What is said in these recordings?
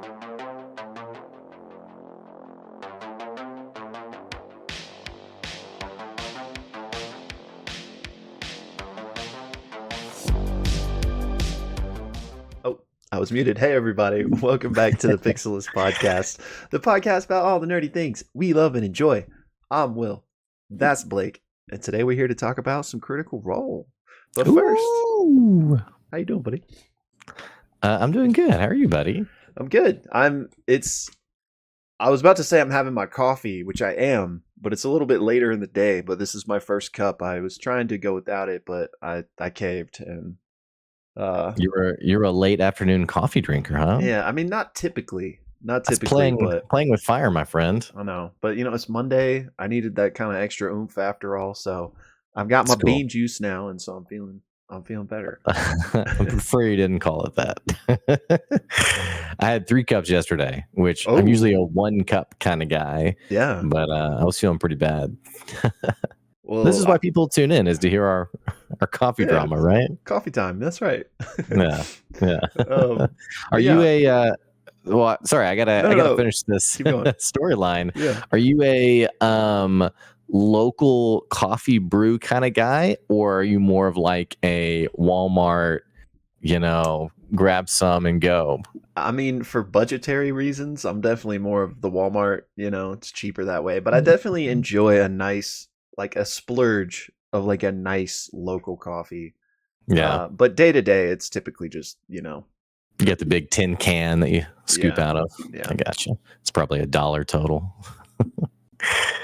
Oh, I was muted. Hey, everybody. Welcome back to the Pixelists podcast, the podcast about all the nerdy things we love and enjoy. I'm Will. That's Blake. And today we're here to talk about some Critical Role. But first, Ooh. how you doing, buddy? I'm doing good. How are you, buddy? I'm good. I was about to say I'm having my coffee, which I am, but it's a little bit later in the day. But this is my first cup. I was trying to go without it, but I caved and You're a late afternoon coffee drinker, huh? yeah, I mean, not typically, That's but playing with fire, my friend. I know. But it's Monday. I needed that kind of extra oomph after all, so I've got my That's cool. bean juice now, and so I'm feeling better. I prefer you didn't call it that. I had 3 cups yesterday, which I'm usually a 1 cup kind of guy. Yeah. But I was feeling pretty bad. Well, this is why people tune in, is to hear our coffee drama, right? Coffee time. That's right. Yeah. Are yeah. you a well, sorry, I gotta finish this storyline. Yeah. Are you a local coffee brew kind of guy, or are you more of like a Walmart, grab some and go? I mean, for budgetary reasons, I'm definitely more of the Walmart. It's cheaper that way. But I definitely enjoy a nice, like a splurge of like a nice local coffee. Yeah. But day to day, it's typically just, You get the big tin can that you scoop out of. Yeah. I gotcha. It's probably $1 total.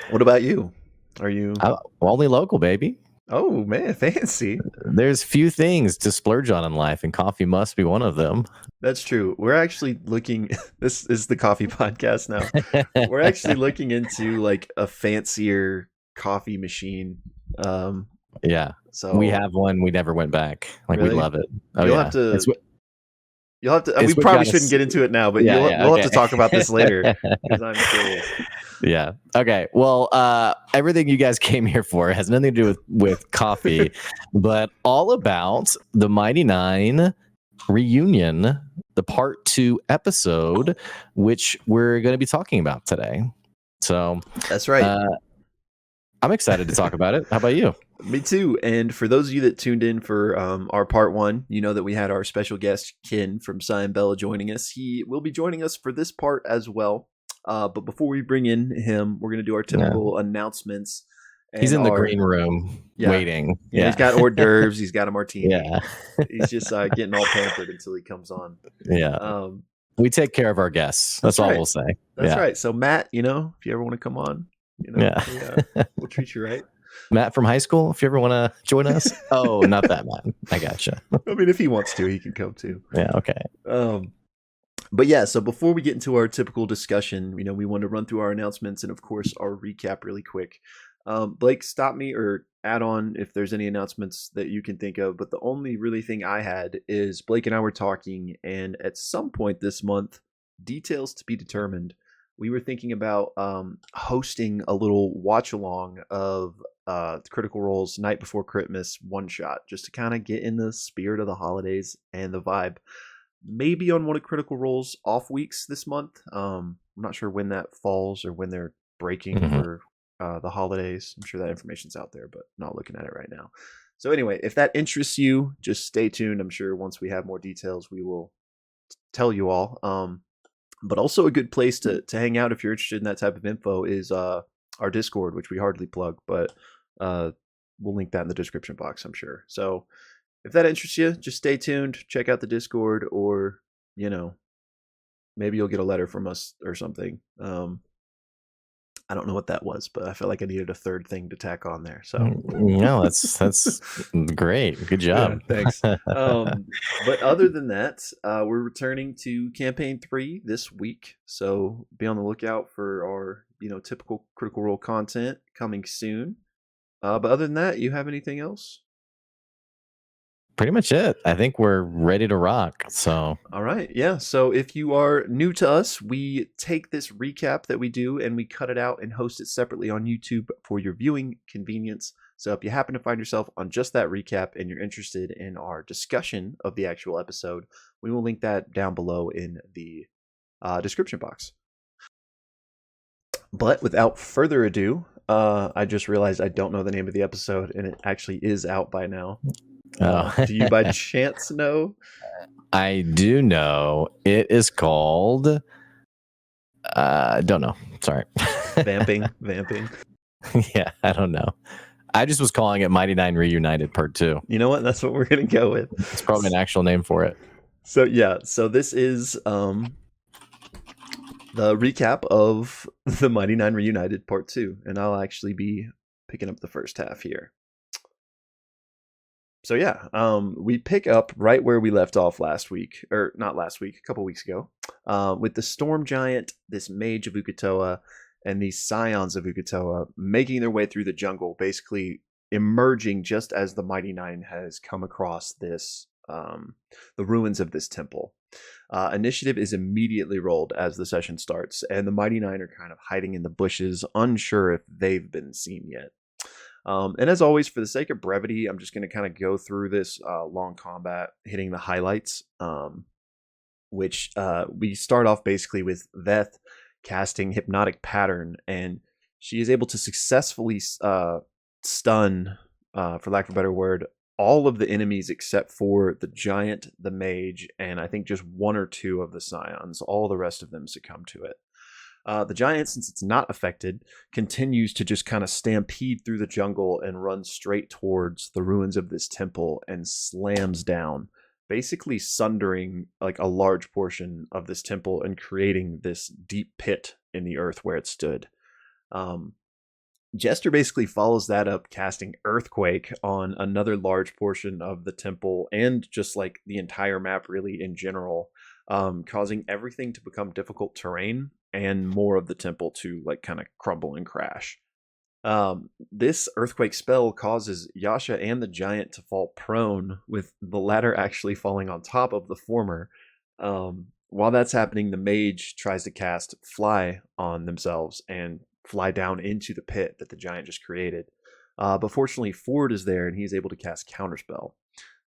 What about you? Are you only local, baby? Oh man, fancy. There's few things to splurge on in life, and coffee must be one of them. That's true. We're actually looking. This is the coffee podcast now. We're actually looking into like a fancier coffee machine. Yeah. So we have one. We never went back. Like, really? We love it. Oh, You'll yeah. have to. We probably shouldn't get into it now, but we'll have to talk about this later because I'm curious. Yeah. Okay. Well, everything you guys came here for has nothing to do with coffee, but all about the Mighty Nein Reunion, the part 2 episode, which we're going to be talking about today. So that's right. I'm excited to talk about it. How about you? Me too. And for those of you that tuned in for our part 1, you know that we had our special guest Kin from Cyan Bella joining us. He will be joining us for this part as well. But before we bring in him, we're going to do our typical announcements. He's in the green room waiting. Yeah, he's got hors d'oeuvres. He's got a martini. Yeah. He's just getting all pampered until he comes on. Yeah. We take care of our guests. That's all we'll say. That's right. So Matt, if you ever want to come on, we'll treat you right. Matt from high school, if you ever want to join us. Oh, not that Matt. I gotcha. I mean, if he wants to, he can come too. Yeah. Okay. But yeah, so before we get into our typical discussion, we want to run through our announcements and, of course, our recap really quick. Blake, stop me or add on if there's any announcements that you can think of. But the only really thing I had is Blake and I were talking, and at some point this month, details to be determined, we were thinking about hosting a little watch along of Critical Role's Night Before Christmas one shot, just to kind of get in the spirit of the holidays and the vibe. Maybe on one of Critical Role's off weeks this month. I'm not sure when that falls or when they're breaking for the holidays. I'm sure that information's out there, but not looking at it right now. So anyway, if that interests you, just stay tuned. I'm sure once we have more details, we will tell you all. But also a good place to hang out if you're interested in that type of info is our Discord, which we hardly plug, but we'll link that in the description box, I'm sure. So if that interests you, just stay tuned, check out the Discord, or, maybe you'll get a letter from us or something. I don't know what that was, but I felt like I needed a third thing to tack on there. So no, that's great. Good job. Yeah, thanks. But other than that, we're returning to campaign 3 this week. So be on the lookout for our, typical Critical Role content coming soon. But other than that, you have anything else? Pretty much it. I think we're ready to rock. So, all right. Yeah. So if you are new to us, we take this recap that we do and we cut it out and host it separately on YouTube for your viewing convenience. So if you happen to find yourself on just that recap and you're interested in our discussion of the actual episode, we will link that down below in the description box. But without further ado, I just realized I don't know the name of the episode, and it actually is out by now. Oh, Do you by chance know? I do know. It is called. Don't know. Sorry. Vamping. Yeah, I don't know. I just was calling it Mighty Nein Reunited Part 2. You know what? That's what we're gonna go with. It's probably an actual name for it. So yeah, so this is the recap of the Mighty Nein Reunited Part 2, and I'll actually be picking up the first half here. So yeah, we pick up right where we left off last week, or not last week, a couple weeks ago, with the Storm Giant, this Mage of Uk'otoa, and these Scions of Uk'otoa making their way through the jungle, basically emerging just as the Mighty Nein has come across this, the ruins of this temple. Initiative is immediately rolled as the session starts, and the Mighty Nein are kind of hiding in the bushes, unsure if they've been seen yet. And as always, for the sake of brevity, I'm just going to kind of go through this long combat, hitting the highlights, which we start off basically with Veth casting Hypnotic Pattern, and she is able to successfully stun, for lack of a better word, all of the enemies except for the giant, the mage, and I think just one or two of the scions. All the rest of them succumb to it. The giant, since it's not affected, continues to just kind of stampede through the jungle and run straight towards the ruins of this temple and slams down, basically sundering like a large portion of this temple and creating this deep pit in the earth where it stood. Jester basically follows that up, casting Earthquake on another large portion of the temple and just like the entire map, really, in general, causing everything to become difficult terrain and more of the temple to like kind of crumble and crash. This Earthquake spell causes Yasha and the giant to fall prone, with the latter actually falling on top of the former. While that's happening, the mage tries to cast Fly on themselves and fly down into the pit that the giant just created. But fortunately, Ford is there and he's able to cast Counterspell.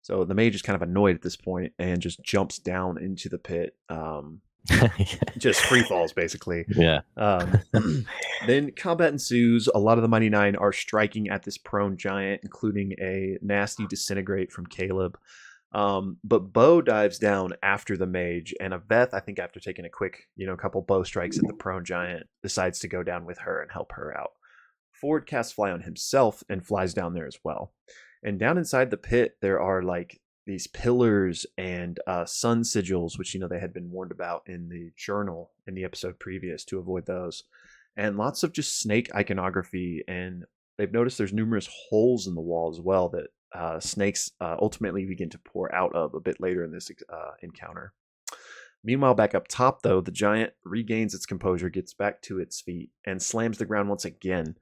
So the mage is kind of annoyed at this point and just jumps down into the pit. Just free falls, basically. Yeah. Then combat ensues. A lot of the Mighty Nein are striking at this prone giant, including a nasty Disintegrate from Caleb. But Bo dives down after the mage, and Aveth, I think after taking a quick, couple bow strikes at the prone giant, decides to go down with her and help her out. Ford casts Fly on himself and flies down there as well. And down inside the pit, there are like these pillars and sun sigils, which they had been warned about in the journal in the episode previous to avoid those, and lots of just snake iconography. And they've noticed there's numerous holes in the wall as well that snakes ultimately begin to pour out of a bit later in this encounter. Meanwhile, back up top, though, the giant regains its composure, gets back to its feet, and slams the ground once again.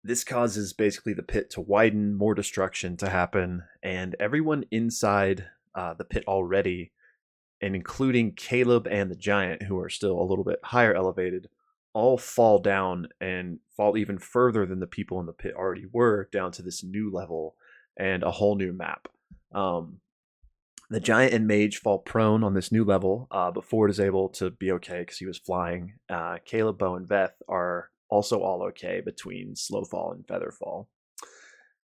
This causes basically the pit to widen, more destruction to happen, and everyone inside the pit already, and including Caleb and the giant, who are still a little bit higher elevated, all fall down and fall even further than the people in the pit already were, down to this new level and a whole new map. The giant and mage fall prone on this new level, but Ford is able to be okay because he was flying. Caleb, Bo, and Veth are also all okay between Slowfall and Featherfall.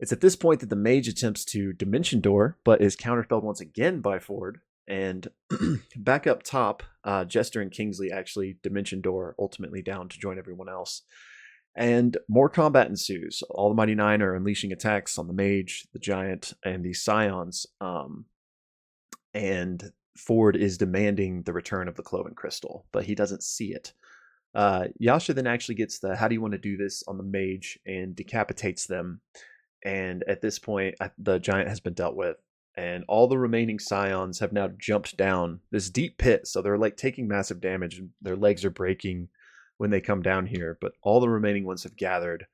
It's at this point that the mage attempts to Dimension Door, but is counterspelled once again by Ford. And back up top, Jester and Kingsley actually Dimension Door ultimately down to join everyone else. And more combat ensues. All the Mighty Nein are unleashing attacks on the mage, the giant, and the scions. And Ford is demanding the return of the Cloven Crystal, but he doesn't see it. Yasha then actually gets the "how do you want to do this" on the mage and decapitates them. And at this point, the giant has been dealt with, and all the remaining scions have now jumped down this deep pit. So they're like taking massive damage, and their legs are breaking when they come down here. But all the remaining ones have gathered,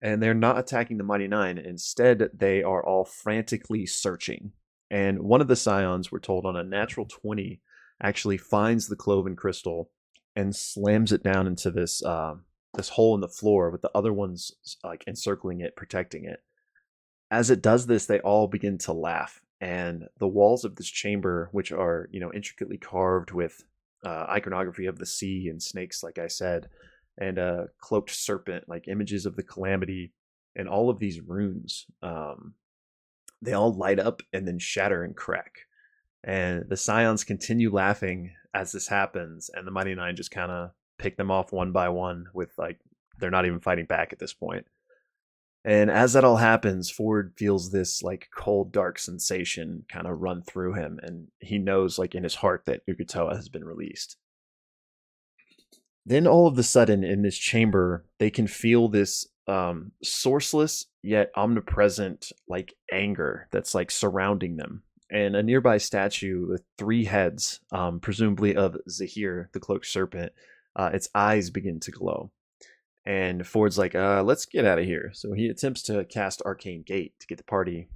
and they're not attacking the Mighty Nein. Instead, they are all frantically searching. And one of the scions, we're told, on a natural 20, actually finds the Cloven Crystal and slams it down into this this hole in the floor, with the other ones like encircling it, protecting it. As it does this, they all begin to laugh, and the walls of this chamber, which are intricately carved with iconography of the sea and snakes, like I said, and a cloaked serpent, like images of the calamity, and all of these runes. They all light up and then shatter and crack. And the Scions continue laughing as this happens, and the Mighty Nine just kind of pick them off one by one with like they're not even fighting back at this point. And as that all happens, Ford feels this like cold, dark sensation kind of run through him, and he knows like in his heart that Ukutoa has been released. Then all of a sudden in this chamber, they can feel this sourceless yet omnipresent like anger that's like surrounding them. And a nearby statue with three heads, presumably of Zahir, the cloaked serpent, its eyes begin to glow. And Ford's like, let's get out of here. So he attempts to cast Arcane Gate to get the party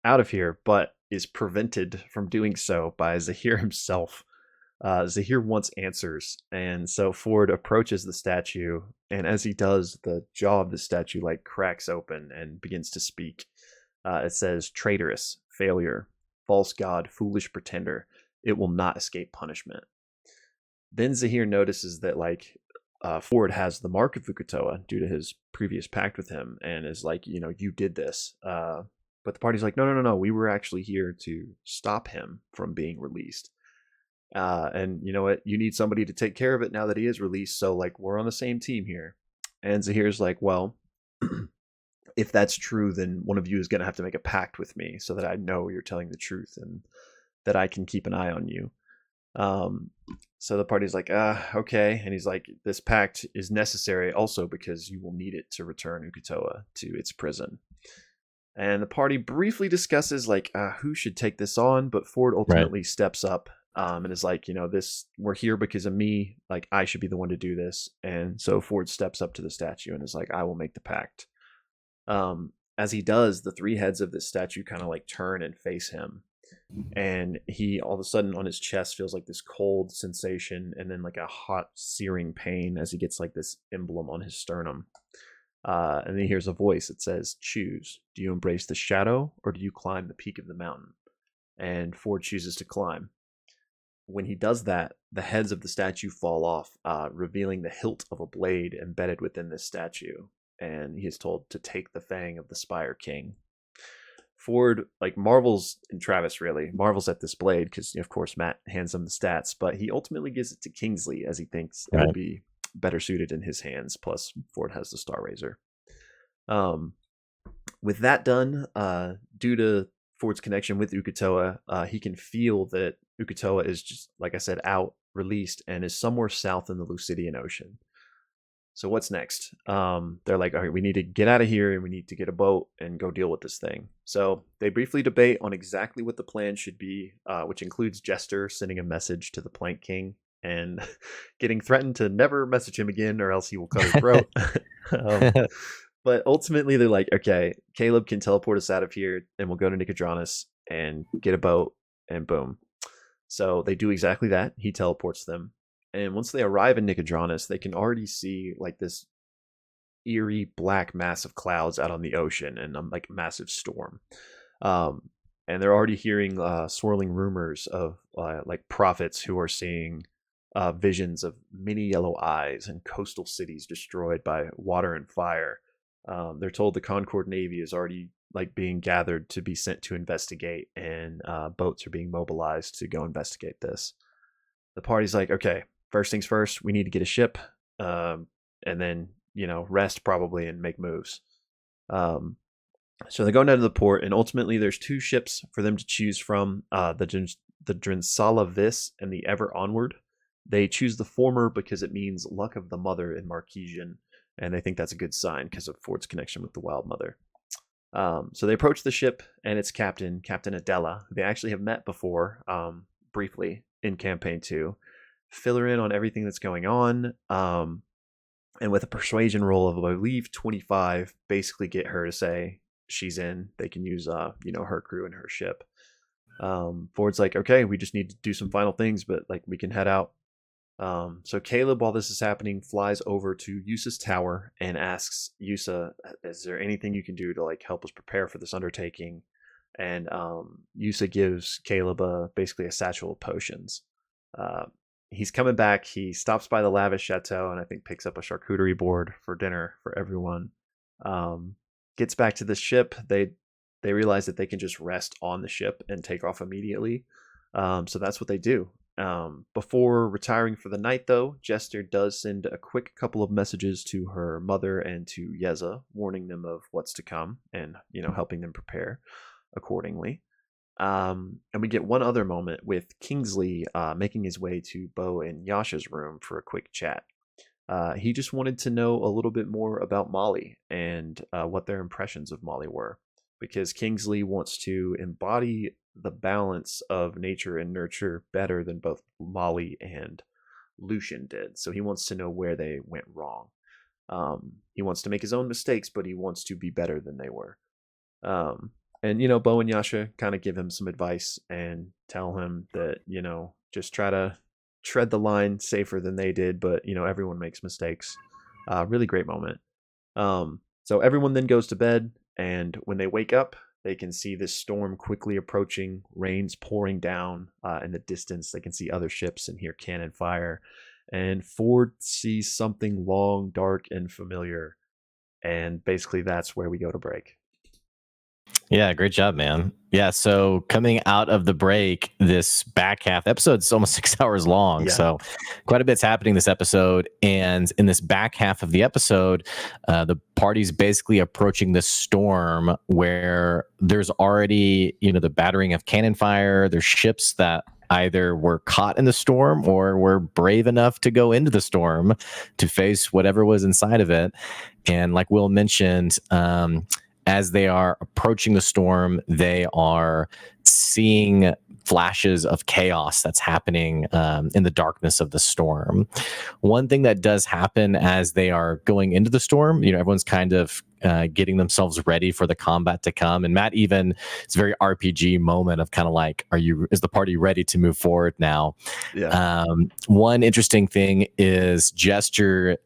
out of here, but is prevented from doing so by Zahir himself. Zahir wants answers, and so Ford approaches the statue, and as he does, the jaw of the statue like cracks open and begins to speak. It says, "Traitorous, failure, false god, foolish pretender. It will not escape punishment." Then Zahir notices that like Ford has the mark of Fukutoa due to his previous pact with him, and is like, you did this. But the party's like, no, no, no, no. We were actually here to stop him from being released. And you know what? You need somebody to take care of it now that he is released. So like, we're on the same team here. And Zahir's like, well, if that's true, then one of you is going to have to make a pact with me so that I know you're telling the truth and that I can keep an eye on you. So the party's like, okay. And he's like, this pact is necessary also because you will need it to return Ukutoa to its prison. And the party briefly discusses like who should take this on, but Ford ultimately steps up and is like, we're here because of me. Like, I should be the one to do this. And so Ford steps up to the statue and is like, I will make the pact. As he does, the three heads of this statue kind of like turn and face him. And he all of a sudden on his chest feels like this cold sensation and then like a hot searing pain as he gets like this emblem on his sternum. And then he hears a voice that says, choose. Do you embrace the shadow or do you climb the peak of the mountain? And Ford chooses to climb. When he does that, the heads of the statue fall off, revealing the hilt of a blade embedded within this statue. And he is told to take the fang of the Spire King. Ford like marvels, and Travis really marvels at this blade because of course Matt hands him the stats, but he ultimately gives it to Kingsley as he thinks it will be better suited in his hands. Plus Ford has the Star Razor. With that done, due to Ford's connection with Ukutoa, he can feel that Ukutoa is just, like I said, out, released, and is somewhere south in the Lucidian Ocean. So what's next? They're like, all right, we need to get out of here and we need to get a boat and go deal with this thing. So they briefly debate on exactly what the plan should be, which includes Jester sending a message to the Plank King and getting threatened to never message him again or else he will cut his throat. But ultimately they're like, okay, Caleb can teleport us out of here and we'll go to Nicodranus and get a boat and boom. So they do exactly that. He teleports them. And once they arrive in Nicodranus, they can already see like this eerie black mass of clouds out on the ocean and like massive storm. And they're already hearing swirling rumors of like prophets who are seeing visions of many yellow eyes and coastal cities destroyed by water and fire. They're told the Concord Navy is already like being gathered to be sent to investigate, and boats are being mobilized to go investigate this. The party's like, okay, first things first, we need to get a ship, and then rest probably and make moves. So they go down to the port, and ultimately there's two ships for them to choose from: the Drinsala Vis and the Ever Onward. They choose the former because it means luck of the mother in Marquesian, and they think that's a good sign because of Ford's connection with the Wild Mother. So they approach the ship and its captain, Captain Adela, who they actually have met before, briefly in Campaign 2. Fill her in on everything that's going on, and with a persuasion roll of, I believe, 25, basically get her to say she's in. They can use, her crew and her ship. Ford's like, okay, we just need to do some final things, but like we can head out. So Caleb, while this is happening, flies over to Yusa's tower and asks Yusa, is there anything you can do to like help us prepare for this undertaking? And Yusa gives Caleb basically a satchel of potions. he's coming back. He stops by the lavish chateau and I think picks up a charcuterie board for dinner for everyone. Um, Gets back to the ship. They realize that they can just rest on the ship and take off immediately. So that's what they do. Before retiring for the night, though, Jester does send a quick couple of messages to her mother and to Yeza, warning them of what's to come and helping them prepare accordingly. And we get one other moment with Kingsley making his way to Bo and Yasha's room for a quick chat. He just wanted to know a little bit more about Molly and what their impressions of Molly were, because Kingsley wants to embody the balance of nature and nurture better than both Molly and Lucian did. So he wants to know where they went wrong. He wants to make his own mistakes, but he wants to be better than they were. And Bo and Yasha kind of give him some advice and tell him that just try to tread the line safer than they did, but everyone makes mistakes. Really great moment. So everyone then goes to bed, and when they wake up, they can see this storm quickly approaching. Rain's pouring down in the distance. They can see other ships and hear cannon fire. And Ford sees something long, dark, and familiar. And basically, that's where we go to break. Yeah, great job, man. Yeah, so coming out of the break, this back half, the episode's almost 6 hours long. Yeah. So quite a bit's happening this episode. And in this back half of the episode, the party's basically approaching this storm where there's already, the battering of cannon fire. There's ships that either were caught in the storm or were brave enough to go into the storm to face whatever was inside of it. And like Will mentioned, as they are approaching the storm, they are seeing flashes of chaos that's happening in the darkness of the storm. One thing that does happen as they are going into the storm, everyone's kind of getting themselves ready for the combat to come. And Matt even, it's a very RPG moment of kind of like, is the party ready to move forward now? Yeah. One interesting thing is Gesture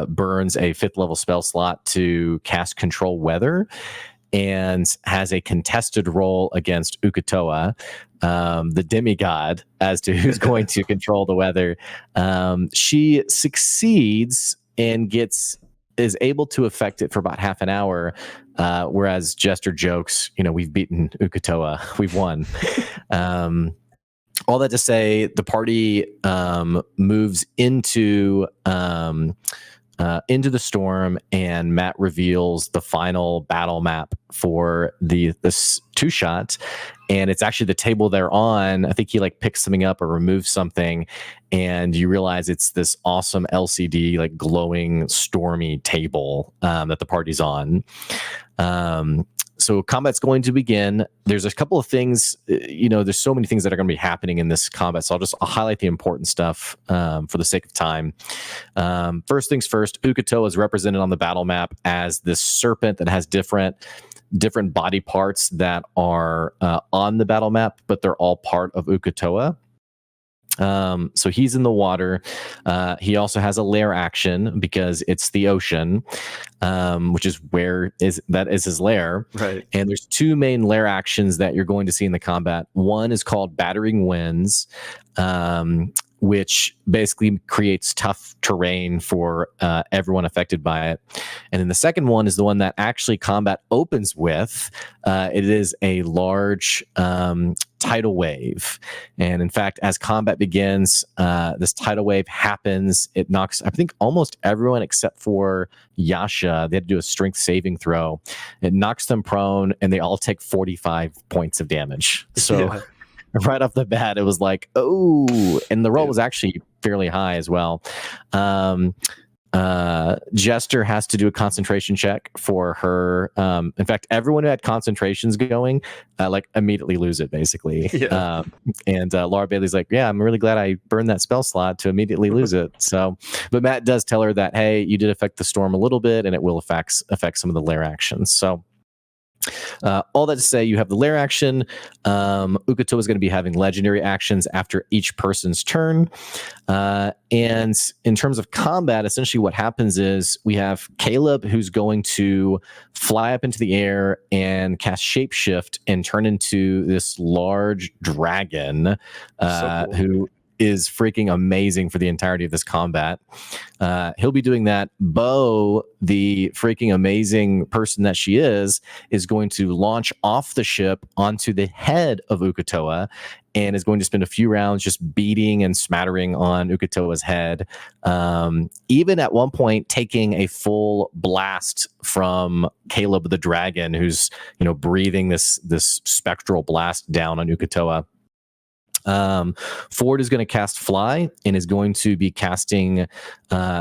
burns a 5th level spell slot to cast Control Weather and has a contested roll against Ukatoa, the demigod, as to who's going to control the weather. She succeeds and is able to affect it for about half an hour, whereas Jester jokes, we've beaten Ukatoa, we've won. All that to say, the party moves into the storm, and Matt reveals the final battle map for this 2-shot, and it's actually the table they're on. I think he picks something up or removes something, and you realize it's this awesome LCD glowing stormy table that the party's on. So combat's going to begin. There's a couple of things, there's so many things that are going to be happening in this combat. So I'll highlight the important stuff for the sake of time. First things first, Ukatoa is represented on the battle map as this serpent that has different body parts that are on the battle map, but they're all part of Ukatoa. So he's in the water. He also has a lair action because it's the ocean, which is that is his lair. Right. And there's 2 main lair actions that you're going to see in the combat. One is called Battering Winds, which basically creates tough terrain for everyone affected by it. And then the second one is the one that actually combat opens with. It is a large tidal wave. And in fact, as combat begins, this tidal wave happens. It knocks, I think, almost everyone except for Yasha. They had to do a strength saving throw. It knocks them prone, and they all take 45 points of damage. So Yeah. right off the bat, it was like, oh, and the roll was actually fairly high as well. Jester has to do a concentration check for her. In fact, everyone who had concentrations going, immediately lose it, basically. Yeah. And Laura Bailey's like, yeah, I'm really glad I burned that spell slot to immediately lose it. So, but Matt does tell her that, hey, you did affect the storm a little bit, and it will affect some of the lair actions. So, all that to say, you have the lair action. Ukatoa is going to be having legendary actions after each person's turn. And in terms of combat, essentially what happens is we have Caleb, who's going to fly up into the air and cast Shapeshift and turn into this large dragon, So cool. who is freaking amazing for the entirety of this combat. He'll be doing that. Bo, the freaking amazing person that she is going to launch off the ship onto the head of Ukatoa and is going to spend a few rounds just beating and smattering on Ukatoa's head. Even at one point taking a full blast from Caleb the dragon, who's, breathing this spectral blast down on Ukatoa. Ford is going to cast Fly and is going to be casting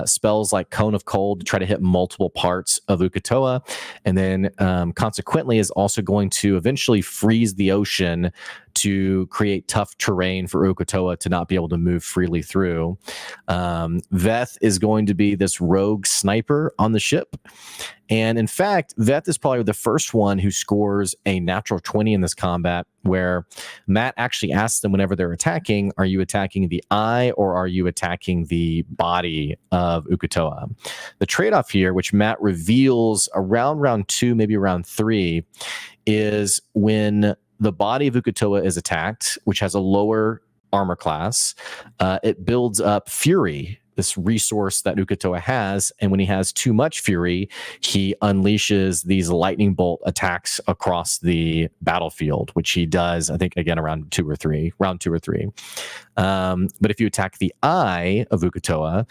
spells like Cone of Cold to try to hit multiple parts of Ukatoa, and then consequently is also going to eventually freeze the ocean to create tough terrain for Ukatoa to not be able to move freely through. Veth is going to be this rogue sniper on the ship. And in fact, Veth is probably the first one who scores a natural 20 in this combat, where Matt actually asks them whenever they're attacking, are you attacking the eye or are you attacking the body of Ukatoa? The trade-off here, which Matt reveals around round 2, maybe round 3, is when the body of Ukatoa is attacked, which has a lower armor class, it builds up Fury, this resource that Ukatoa has, and when he has too much Fury, he unleashes these lightning bolt attacks across the battlefield, which he does, I think, again, around 2 or 3. But if you attack the eye of Ukatoa,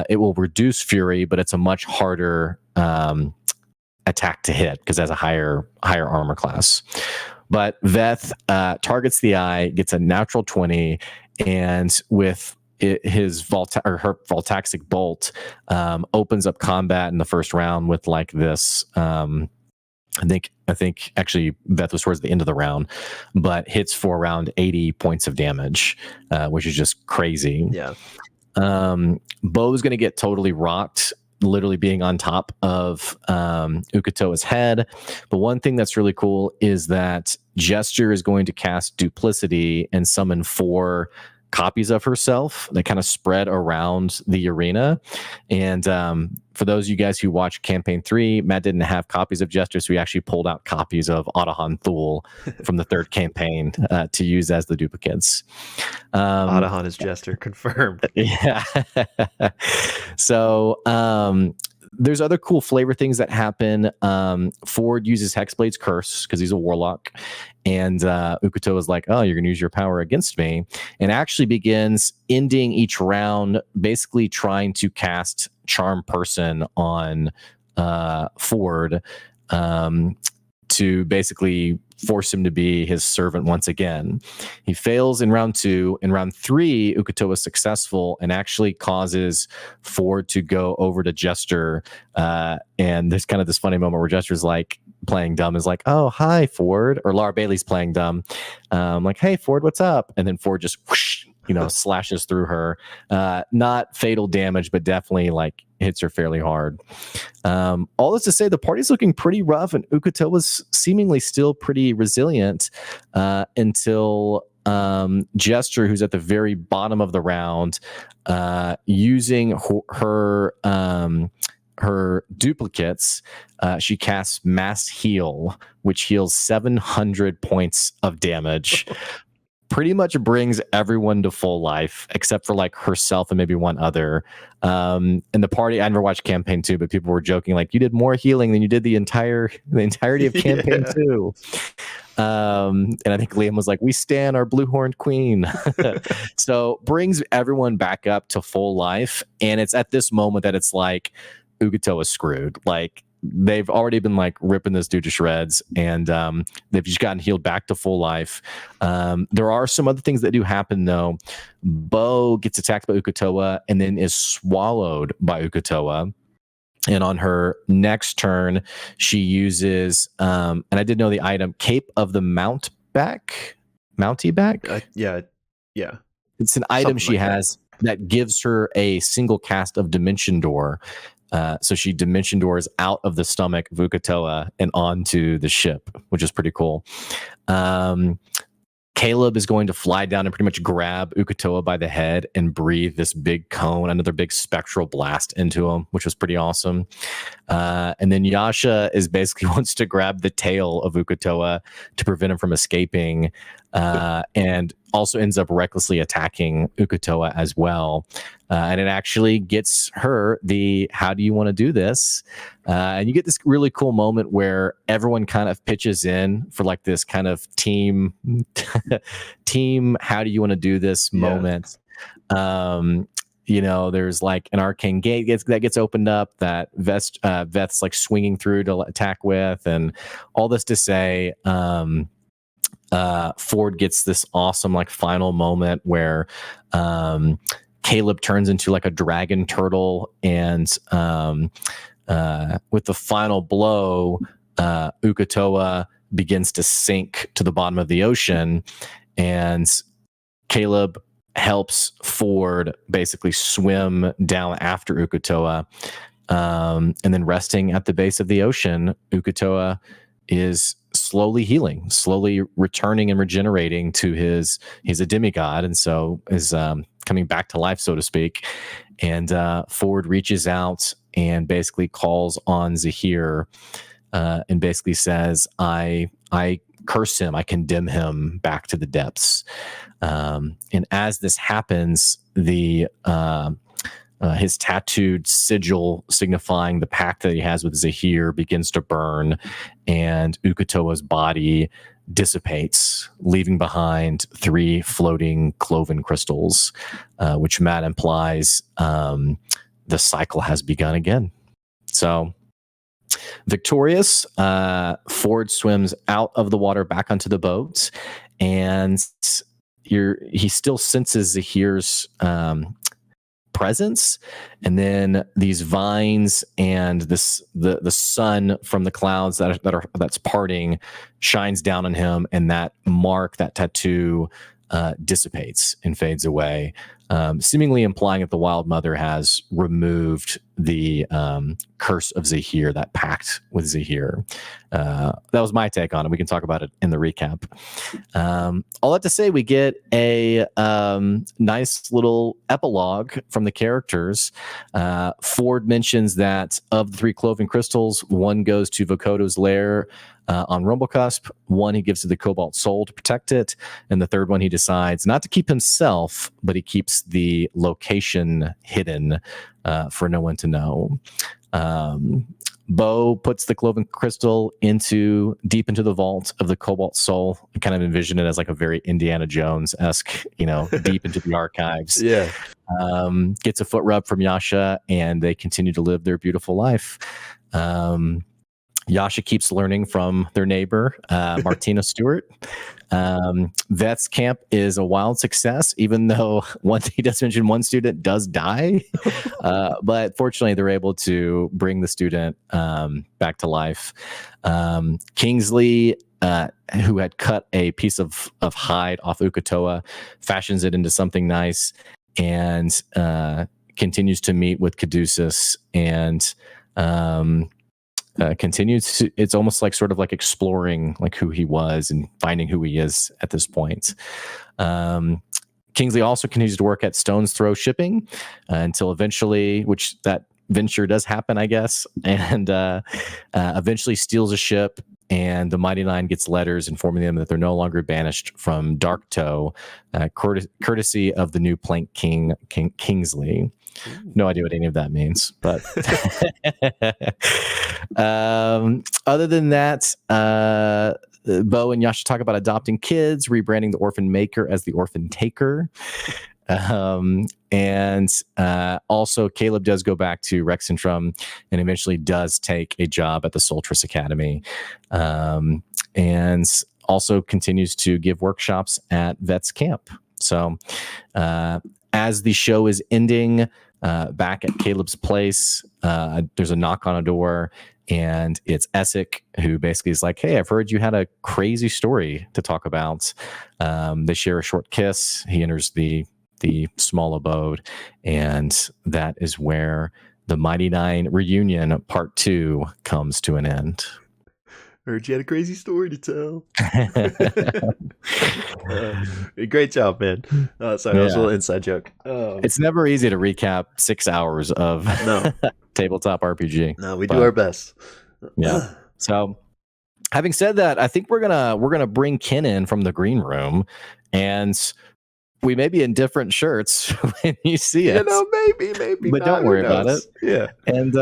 it will reduce Fury, but it's a much harder attack to hit because it has a higher armor class. But Veth targets the eye, gets a natural 20, and with her Voltaxic Bolt opens up combat in the first round with like this. I think actually Veth was towards the end of the round, but hits for around 80 points of damage, which is just crazy. Yeah. Bo's going to get totally rocked, literally being on top of Ukatoa's head. But one thing that's really cool is that Gesture is going to cast Duplicity and summon 4 copies of herself that kind of spread around the arena. And for those of you guys who watched Campaign 3, Matt didn't have copies of Gesture, so we actually pulled out copies of Otahan Thule from the 3rd campaign to use as the duplicates. Otahan is Jester, confirmed. Yeah. So there's other cool flavor things that happen. Ford uses Hexblade's Curse because he's a warlock, and Ukatoa is like, oh, you're going to use your power against me, and actually begins ending each round basically trying to cast Charm Person on Ford to basically force him to be his servant once again. He fails in round 2. In round 3, Ukatoa is successful and actually causes Ford to go over to Jester. And there's kind of this funny moment where Jester's like playing dumb, is like, oh, hi, Ford. Or Laura Bailey's playing dumb. Like, hey, Ford, what's up? And then Ford just whoosh, slashes through her. Not fatal damage, but definitely like hits her fairly hard. All this to say, the party's looking pretty rough, and Ukatoa was seemingly still pretty resilient until Gesture, who's at the very bottom of the round, using her duplicates, she casts Mass Heal, which heals 700 points of damage. Pretty much brings everyone to full life except for like herself and maybe one other. And the party, I never watched Campaign 2, but people were joking like, you did more healing than you did the entirety of Campaign 2. And I think Liam was like, we stan our blue-horned queen. So brings everyone back up to full life. And it's at this moment that it's like, Ukatoa is screwed. Like, they've already been like ripping this dude to shreds, and they've just gotten healed back to full life. There are some other things that do happen though. Bo gets attacked by Ukatoa and then is swallowed by Ukatoa. And on her next turn, she uses, and I did know the item, Cape of the Mounteback. Yeah. It's an item she has that gives her a single cast of Dimension Door. So she Dimension Doors out of the stomach of Ukatoa and onto the ship, which is pretty cool. Caleb is going to fly down and pretty much grab Ukatoa by the head and breathe this big cone, another big spectral blast into him, which was pretty awesome. And then Yasha is basically wants to grab the tail of Ukatoa to prevent him from escaping. And also ends up recklessly attacking Ukutoa as well. And it actually gets her the "How do you want to do this?" And you get this really cool moment where everyone kind of pitches in for like this kind of team "How do you want to do this?" moment. There's like an arcane gate that gets opened up that Veth's like swinging through to attack with, and all this to say, Ford gets this awesome like final moment where Caleb turns into like a dragon turtle, and with the final blow, Ukutoa begins to sink to the bottom of the ocean, and Caleb helps Ford basically swim down after Ukutoa, and then resting at the base of the ocean, Ukutoa is slowly healing, slowly returning and regenerating to he's a demigod, and so is coming back to life, so to speak. And Ford reaches out and basically calls on Zahir, and basically says, I curse him, I condemn him back to the depths. And as this happens, his tattooed sigil signifying the pact that he has with Zahir begins to burn, and Ukutoa's body dissipates, leaving behind 3 floating cloven crystals, which Matt implies the cycle has begun again. So victorious, Ford swims out of the water back onto the boat, and he still senses Zahir's presence, and then these vines and the sun from the clouds that's parting shines down on him, and that tattoo dissipates and fades away, seemingly implying that the Wild Mother has removed the curse of Zahir, that pact with Zahir. That was my take on it. We can talk about it in the recap. All that to say, we get a nice little epilogue from the characters. Ford mentions that of the 3 cloven crystals, one goes to Vokodo's lair on Rumblecusp, one he gives to the Cobalt Soul to protect it, and the third one he decides not to keep himself, but he keeps the location hidden for no one to know. Bo puts the cloven crystal deep into the vault of the Cobalt Soul. I kind of envision it as like a very Indiana Jones-esque, deep into the archives. Yeah. Gets a foot rub from Yasha, and they continue to live their beautiful life. Yasha keeps learning from their neighbor, Martina Stewart. Veth's camp is a wild success, even though he does mention one student does die. But fortunately, they're able to bring the student back to life. Kingsley, who had cut a piece of hide off Ukutoa, fashions it into something nice, and continues to meet with Caduceus, and continues to, it's almost like sort of like exploring like who he was and finding who he is at this point. Kingsley also continues to work at Stone's Throw Shipping until eventually, which that venture does happen, I guess, and eventually steals a ship, and the Mighty Nine gets letters informing them that they're no longer banished from Dark Toe, courtesy of the new Plank King Kingsley. No idea what any of that means, but other than that, Bo and Yasha talk about adopting kids, rebranding the Orphan Maker as the Orphan Taker. And also Caleb does go back to Rexentrum and eventually does take a job at the Soltris Academy, and also continues to give workshops at Veth's camp. So as the show is ending, back at Caleb's place, there's a knock on a door, and it's Essek, who basically is like, hey, I've heard you had a crazy story to talk about. They share a short kiss. He enters the small abode, and that is where the Mighty Nine Reunion Part 2 comes to an end. Heard you had a crazy story to tell. Great job, man. Sorry, that was a little inside joke. It's never easy to recap 6 hours of tabletop RPG. No, we do our best. Yeah. So, having said that, I think we're gonna bring Ken in from the green room And we may be in different shirts when you see us. Maybe but not, don't worry about it. Yeah. And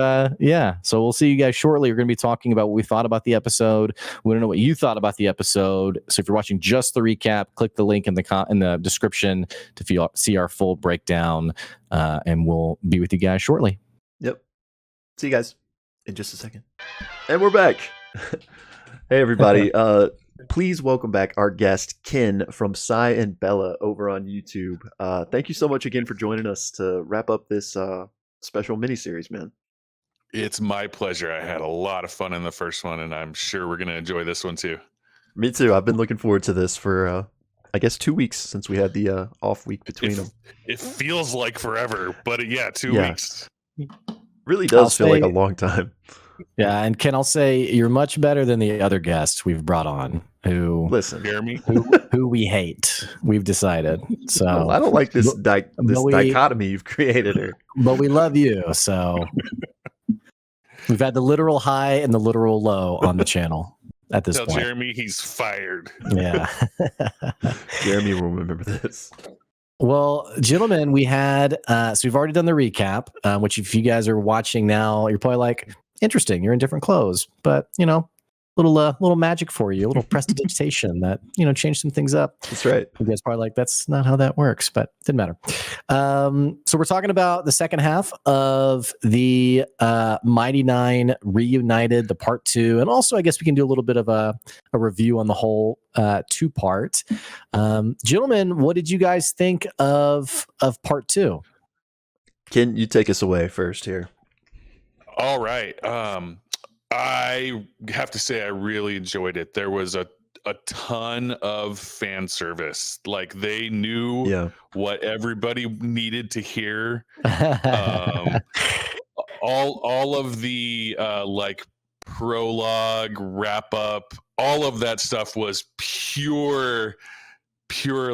so we'll see you guys shortly. We're going to be talking about what we thought about the episode. We want to know what you thought about the episode. So if you're watching just the recap, click the link in the description to see our full breakdown, and we'll be with you guys shortly. Yep. See you guys in just a second. And we're back. Hey, everybody. Please welcome back our guest, Ken from Cy and Bella over on YouTube. Thank you so much again for joining us to wrap up this special miniseries, man. It's my pleasure. I had a lot of fun in the first one, and I'm sure we're going to enjoy this one too. Me too. I've been looking forward to this for, I guess, 2 weeks since we had the off week between them. It feels like forever, but 2 weeks. Really does feel like a long time. Yeah, and Ken, I'll say you're much better than the other guests we've brought on Jeremy, who we hate. We've decided. So I don't like this dichotomy you've created here. But we love you. So we've had the literal high and the literal low on the channel at this point. Jeremy he's fired. Yeah. Jeremy will remember this. Well, gentlemen, we had so we've already done the recap, which if you guys are watching now, you're probably like, interesting, you're in different clothes, but little magic for you, a little prestidigitation that changed some things up. That's right. You guys probably like, that's not how that works, but didn't matter. So we're talking about the second half of the Mighty Nein Reunited, the part 2, and also I guess we can do a little bit of a review on the whole 2-part. Gentlemen, what did you guys think of part 2? Can you take us away first here? All right. I have to say I really enjoyed it. There was a ton of fan service. Like they knew what everybody needed to hear. All of the like prologue, wrap up, all of that stuff was pure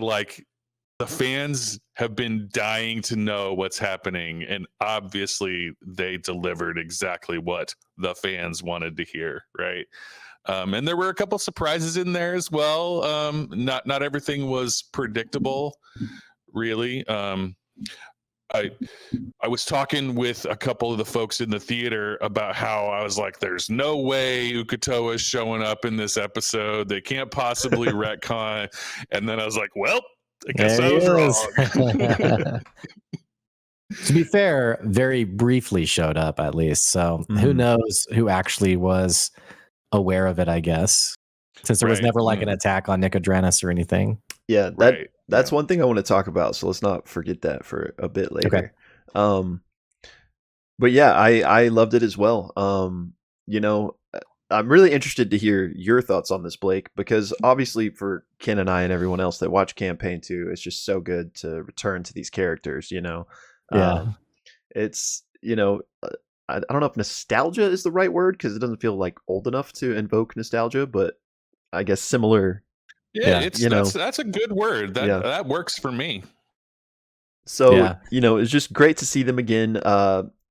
like the fans have been dying to know what's happening, and obviously they delivered exactly what the fans wanted to hear, right? And there were a couple surprises in there as well. Not everything was predictable, really. I was talking with a couple of the folks in the theater about how I was like, there's no way Ukatoa is showing up in this episode. They can't possibly retcon. And then I was like, well, I guess I was wrong. To be fair, very briefly showed up at least. So who knows who actually was aware of it, I guess. Since there was never like an attack on Nicodranus or anything. Yeah, that's one thing I want to talk about. So let's not forget that for a bit later. Okay. But yeah, I loved it as well. I'm really interested to hear your thoughts on this, Blake, because obviously for Ken and I and everyone else that watch Campaign 2, it's just so good to return to these characters, Yeah. It's, I don't know if nostalgia is the right word because it doesn't feel like old enough to invoke nostalgia, but I guess similar. Yeah, that's a good word. That works for me. So, it's just great to see them again.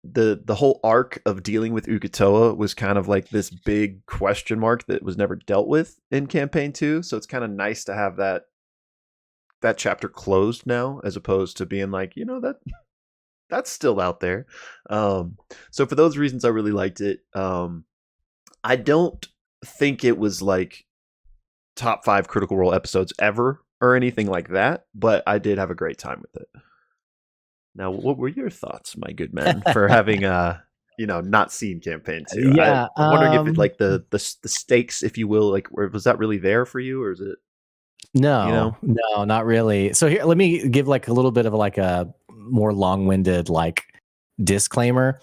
The whole arc of dealing with Ukatoa was kind of like this big question mark that was never dealt with in Campaign 2. So it's kind of nice to have that chapter closed now, as opposed to being like, that's still out there. So for those reasons, I really liked it. I don't think it was like top 5 Critical Role episodes ever or anything like that, but I did have a great time with it. Now, what were your thoughts, my good man, for having not seen Campaign 2? Yeah, I'm wondering if it, like the stakes, if you will, like was that really there for you, or is it? No, not really. So here, let me give like a little bit of like a more long-winded like disclaimer.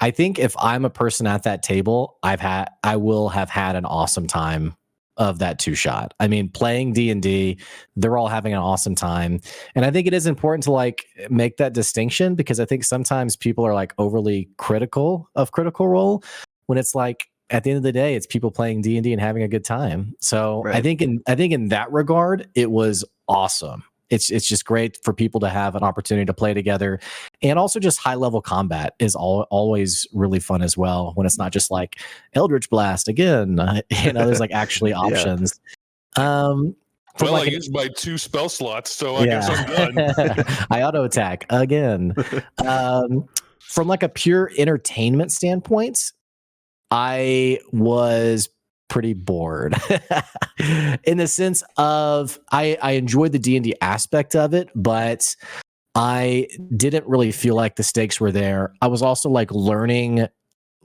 I think if I'm a person at that table, I will have had an awesome time of that 2-shot. I mean, playing D&D, they're all having an awesome time. And I think it is important to like make that distinction, because I think sometimes people are like overly critical of Critical Role when it's like, at the end of the day, it's people playing D&D and having a good time. So I think in that regard, it was awesome. It's just great for people to have an opportunity to play together, and also just high level combat is always really fun as well. When it's not just like Eldritch Blast again, there's like actually options. From Well, I like used my 2 spell slots, so I guess yeah, I'm done. I auto attack again. From like a pure entertainment standpoint, I was pretty bored in the sense of I enjoyed the D&D aspect of it, but I didn't really feel like the stakes were there. I was also like learning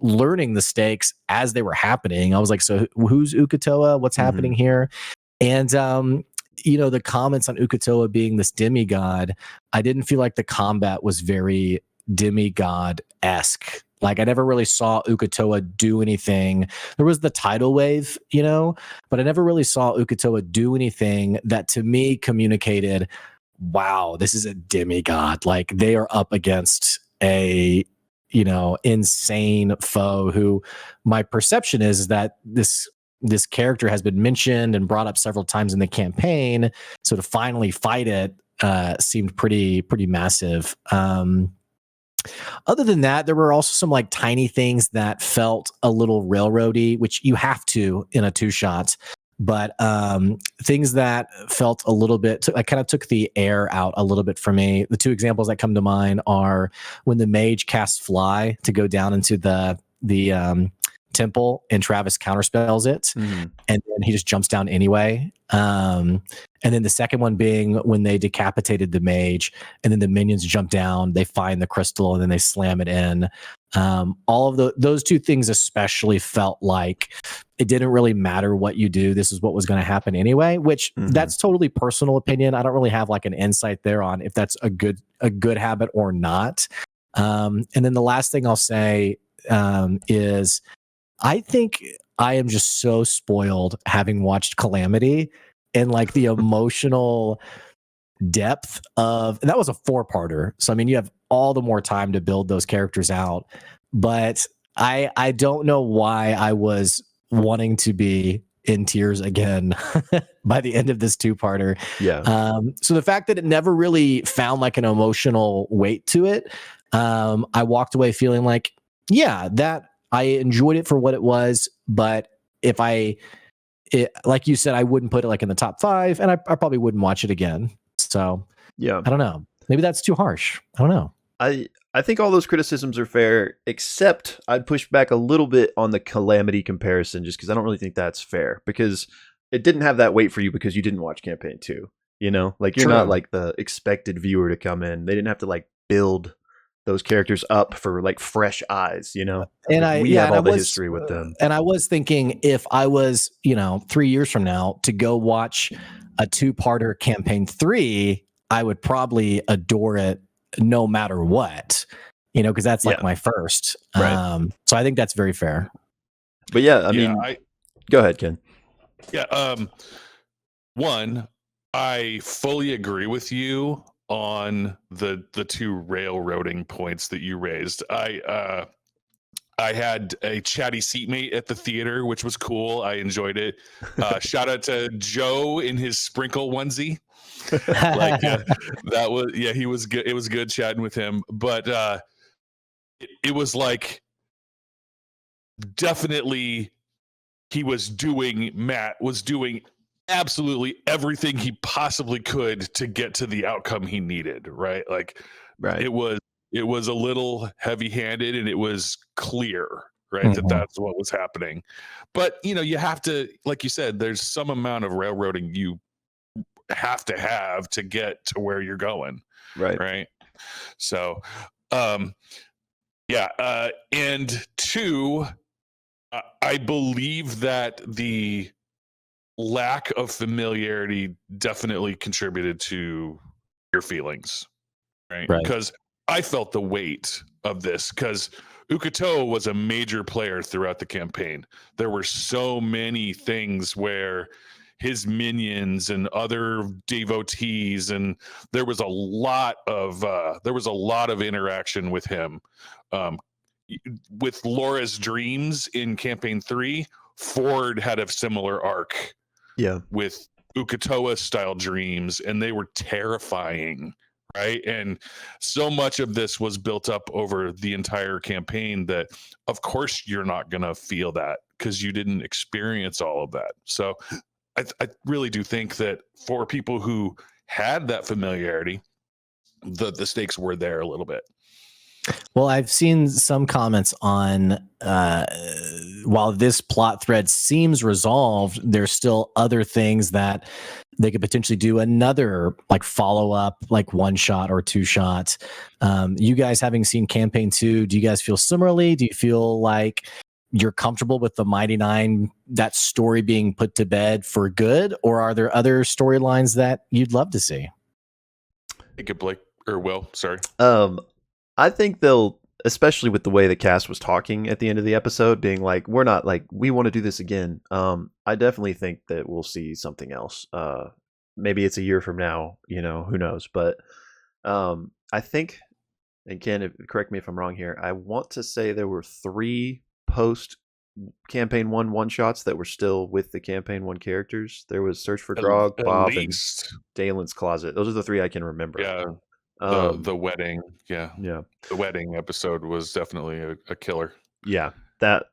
the stakes as they were happening. I was like, so who's Ukatoa? What's happening here? And the comments on Ukatoa being this demigod, I didn't feel like the combat was very demigod-esque. Like I never really saw Ukatoa do anything. There was the tidal wave, but I never really saw Ukatoa do anything that to me communicated, wow, this is a demigod. Like they are up against a insane foe who my perception is that this character has been mentioned and brought up several times in the campaign. So to finally fight it seemed pretty massive. Other than that, there were also some like tiny things that felt a little railroady, which you have to in a 2-shot. But things that felt a little bit, I kind of took the air out a little bit for me. The 2 examples that come to mind are when the mage casts fly to go down into the temple and Travis counterspells it, and then he just jumps down anyway. And then the second one being when they decapitated the mage, and then the minions jump down, they find the crystal, and then they slam it in. All of those 2 things especially felt like it didn't really matter what you do. This is what was going to happen anyway, which that's totally personal opinion. I don't really have like an insight there on if that's a good habit or not. And then the last thing I'll say is I think I am just so spoiled having watched Calamity and like the emotional depth of, and that was a 4-parter. So, I mean, you have all the more time to build those characters out, but I don't know why I was wanting to be in tears again by the end of this 2-parter. Yeah. So the fact that it never really found like an emotional weight to it, I walked away feeling like, yeah, that I enjoyed it for what it was, but if like you said, I wouldn't put it like in the top 5, and I probably wouldn't watch it again. So Yeah. I don't know. Maybe that's too harsh. I don't know. I think all those criticisms are fair, except I'd push back a little bit on the Calamity comparison, just because I don't really think that's fair, because it didn't have that weight for you because you didn't watch campaign 2. Like you're not like the expected viewer to come in. They didn't have to like build those characters up for like fresh eyes, And like, we have all the history with them. And I was thinking if I was, 3 years from now to go watch a 2-parter campaign 3, I would probably adore it no matter what, because that's like my first. Right. So I think that's very fair. But yeah, I mean, go ahead, Ken. Yeah. One, I fully agree with you on the 2 railroading points that you raised. I had a chatty seatmate at the theater, which was cool. I enjoyed it. Shout out to Joe in his sprinkle onesie. That was he was good. It was good chatting with him, but it was like definitely Matt was doing absolutely everything he possibly could to get to the outcome he needed, right? Like it was a little heavy-handed, and it was clear, right, that that's what was happening. But you have to, like you said, there's some amount of railroading you have to get to where you're going, right? So and 2, I believe that the lack of familiarity definitely contributed to your feelings, right? Because I felt the weight of this, because Ukatoa was a major player throughout the campaign. There were so many things where his minions and other devotees, and there was a lot of interaction with him. With Laura's dreams in campaign 3, Ford had a similar arc. Yeah. With Ukatoa style dreams, and they were terrifying, right? And so much of this was built up over the entire campaign that of course you're not going to feel that because you didn't experience all of that. So I really do think that for people who had that familiarity, the stakes were there a little bit. Well, I've seen some comments on while this plot thread seems resolved, there's still other things that they could potentially do another like follow up, like one shot or two shots. You guys having seen campaign 2, do you guys feel similarly? Do you feel like you're comfortable with the Mighty Nine, that story being put to bed for good, or are there other storylines that you'd love to see? Take it, Blake or Will. Sorry. I think they'll, especially with the way the cast was talking at the end of the episode, being like, "We're not like we want to do this again." I definitely think that we'll see something else. Maybe it's a year from now. Who knows? But I think, again, correct me if I'm wrong here. I want to say there were 3 post campaign 1 shots that were still with the campaign 1 characters. There was Search for Grog, Bob, and Dalen's Closet. Those are the 3 I can remember. Yeah. The wedding, yeah. The wedding episode was definitely a killer. Yeah, that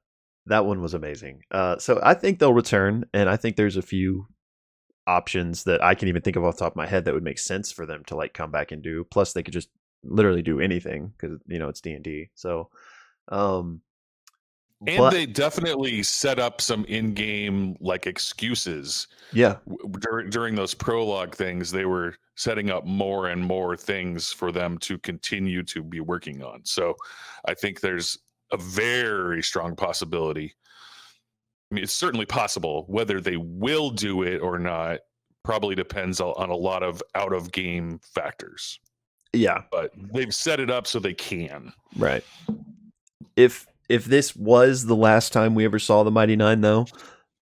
one was amazing. So I think they'll return, and I think there's a few options that I can even think of off the top of my head that would make sense for them to like come back and do. Plus, they could just literally do anything because it's D&D. So, and they definitely set up some in-game like excuses. Yeah, during those prologue things, they were setting up more and more things for them to continue to be working on. So I think there's a very strong possibility. I mean, it's certainly possible. Whether they will do it or not probably depends on a lot of out-of-game factors. Yeah, but they've set it up so they can. Right. If this was the last time we ever saw the Mighty Nine, though,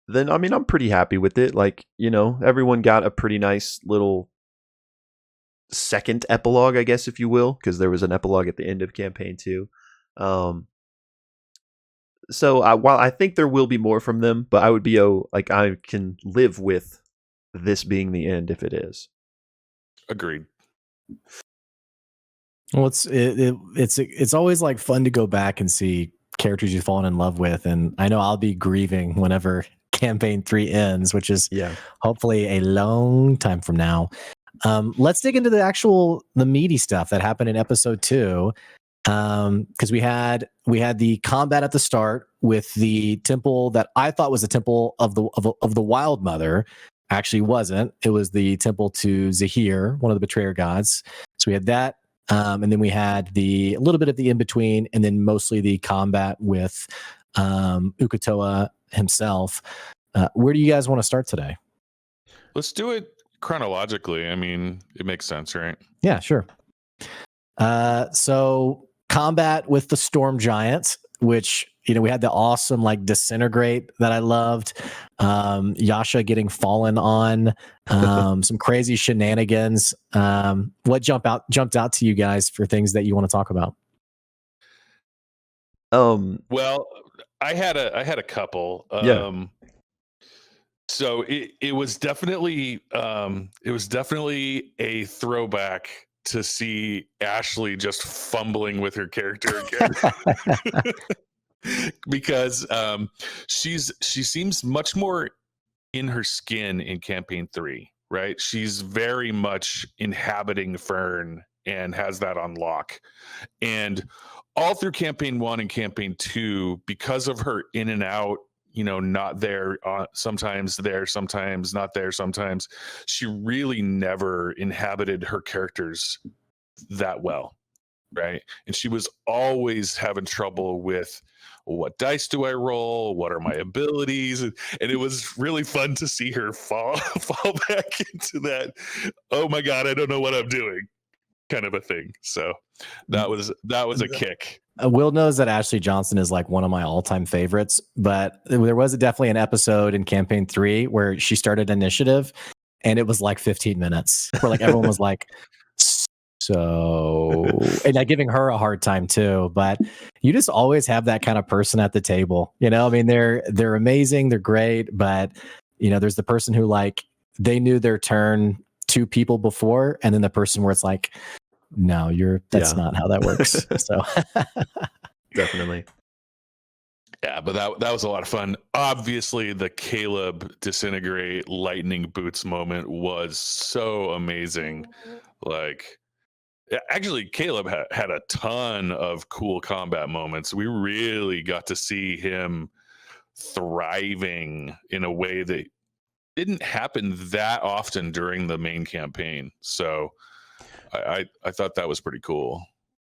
then I mean, I'm pretty happy with it. Like, everyone got a pretty nice little second epilogue, I guess, if you will, because there was an epilogue at the end of campaign 2. So while I think there will be more from them, but I would be I can live with this being the end if it is. Agreed. Well, it's always like fun to go back and see characters you've fallen in love with, and I know I'll be grieving whenever campaign 3 ends, which is hopefully a long time from now. Let's dig into the meaty stuff that happened in episode 2, because we had the combat at the start with the temple that I thought was the temple of the Wild Mother. Actually wasn't. It was the temple to Zahir, one of the betrayer gods. So we had that. And then we had a little bit of the in-between, and then mostly the combat with Uk'otoa himself. Where do you guys want to start today? Let's do it chronologically. I mean, it makes sense, right? Yeah, sure. So combat with the Storm Giants, which, we had the awesome like disintegrate that I loved. Yasha getting fallen on, some crazy shenanigans. What jumped out to you guys for things that you want to talk about? Well, I had a couple. So it was definitely a throwback to see Ashley just fumbling with her character again. Because she seems much more in her skin in campaign 3, right? She's very much inhabiting Fern and has that on lock. And all through campaign 1 and campaign 2, because of her in and out, not there, sometimes there, sometimes not there, sometimes, she really never inhabited her characters that well, right? And she was always having trouble with, what dice do I roll? What are my abilities? And it was really fun to see her fall back into that, oh my God, I don't know what I'm doing kind of a thing. So that was a kick. Will knows that Ashley Johnson is like one of my all-time favorites, but there was definitely an episode in campaign 3 where she started initiative, and it was like 15 minutes where like everyone was like, so, and like giving her a hard time too. But you just always have that kind of person at the table. I mean, they're amazing, they're great, but there's the person who like they knew their turn 2 people before, and then the person where it's like, no, that's not how that works. So definitely. Yeah, but that was a lot of fun. Obviously, the Caleb disintegrate lightning boots moment was so amazing. Like, actually, Caleb had a ton of cool combat moments. We really got to see him thriving in a way that didn't happen that often during the main campaign. So I thought that was pretty cool.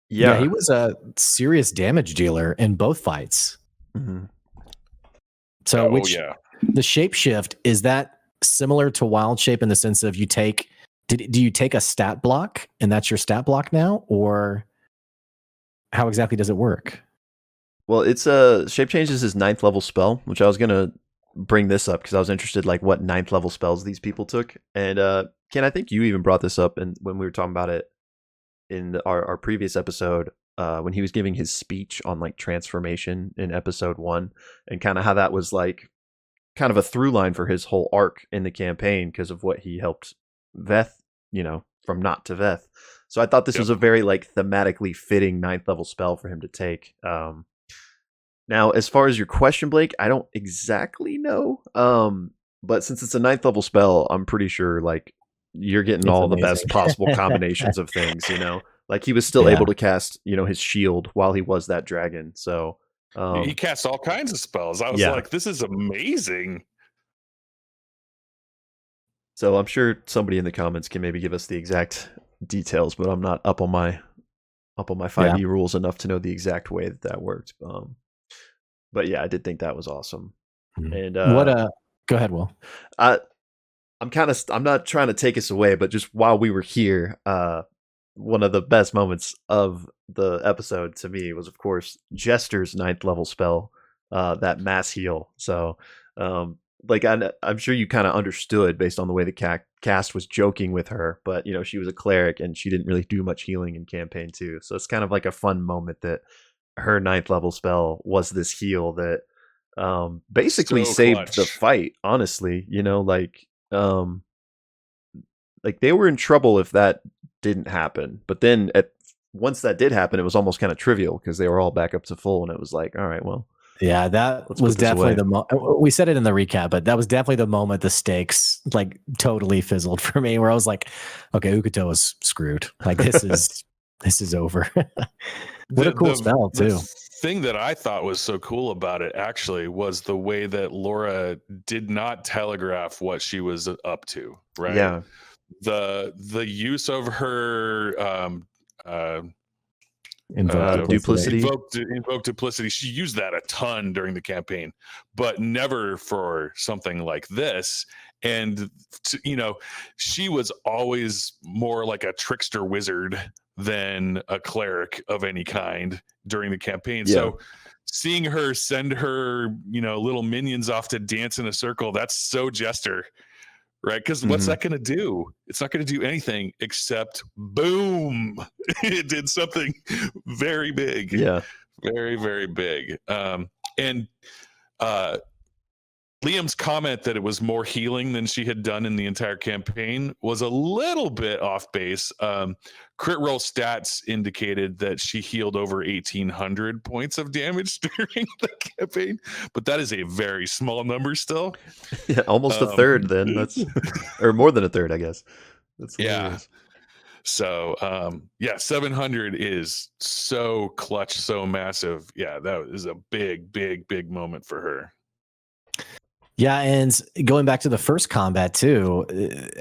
Yeah, Yeah. he was a serious damage dealer in both fights. Mhm. So, Oh yeah. the shapeshift, is that similar to wild shape in the sense of you take, do you take a stat block and that's your stat block now, or how exactly does it work? Well, it's a shape change is his 9th level spell, which I was gonna bring this up because I was interested like what 9th level spells these people took. And Ken, I think you even brought this up and when we were talking about it in our previous episode, when he was giving his speech on like transformation in episode 1, and kind of how that was like kind of a through line for his whole arc in the campaign because of what he helped Veth, from not to Veth. So I thought this was a very like thematically fitting 9th level spell for him to take. Now, as far as your question, Blake, I don't exactly know. But since it's a 9th level spell, I'm pretty sure like you're getting It's all the amazing. best possible combinations of things, Like he was still Yeah. able to cast, his shield while he was that dragon. So He casts all kinds of spells. I was yeah. like, this is amazing. So I'm sure somebody in the comments can maybe give us the exact details, but I'm not up on my 5e rules enough to know the exact way that worked. But yeah, I did think that was awesome. And go ahead, Will. I'm not trying to take us away, but just while we were here, one of the best moments of the episode to me was, of course, Jester's 9th level spell, that mass heal. So, I'm sure you kind of understood based on the way the cast was joking with her, but she was a cleric and she didn't really do much healing in campaign 2. So it's kind of like a fun moment that her 9th level spell was this heal that basically So saved clutch. the fight. Honestly, like they were in trouble if that didn't happen. But then once that did happen, it was almost kind of trivial because they were all back up to full, and it was like, all right, well, yeah, that let's was put this definitely away. we said it in the recap, but that was definitely the moment the stakes like totally fizzled for me, where I was like, okay, Ukuto is screwed. Like this is over. What a cool spell too. The thing that I thought was so cool about it actually was the way that Laura did not telegraph what she was up to, right? Yeah. The use of her duplicity. Invoke duplicity. She used that a ton during the campaign, but never for something like this. And she was always more like a trickster wizard than a cleric of any kind during the campaign. Yeah. So seeing her send her little minions off to dance in a circle, that's so Jester, right? Because what's that going to do? It's not going to do anything except boom. It did something very big. Yeah. Very, very big. And Liam's comment that it was more healing than she had done in the entire campaign was a little bit off base. Crit roll stats indicated that she healed over 1,800 points of damage during the campaign, but that is a very small number still. Yeah, almost a third then. That's or more than a third, I guess. That's hilarious. So 700 is so clutch, so massive. Yeah, that is a big, big, big moment for her. Yeah, and going back to the first combat too,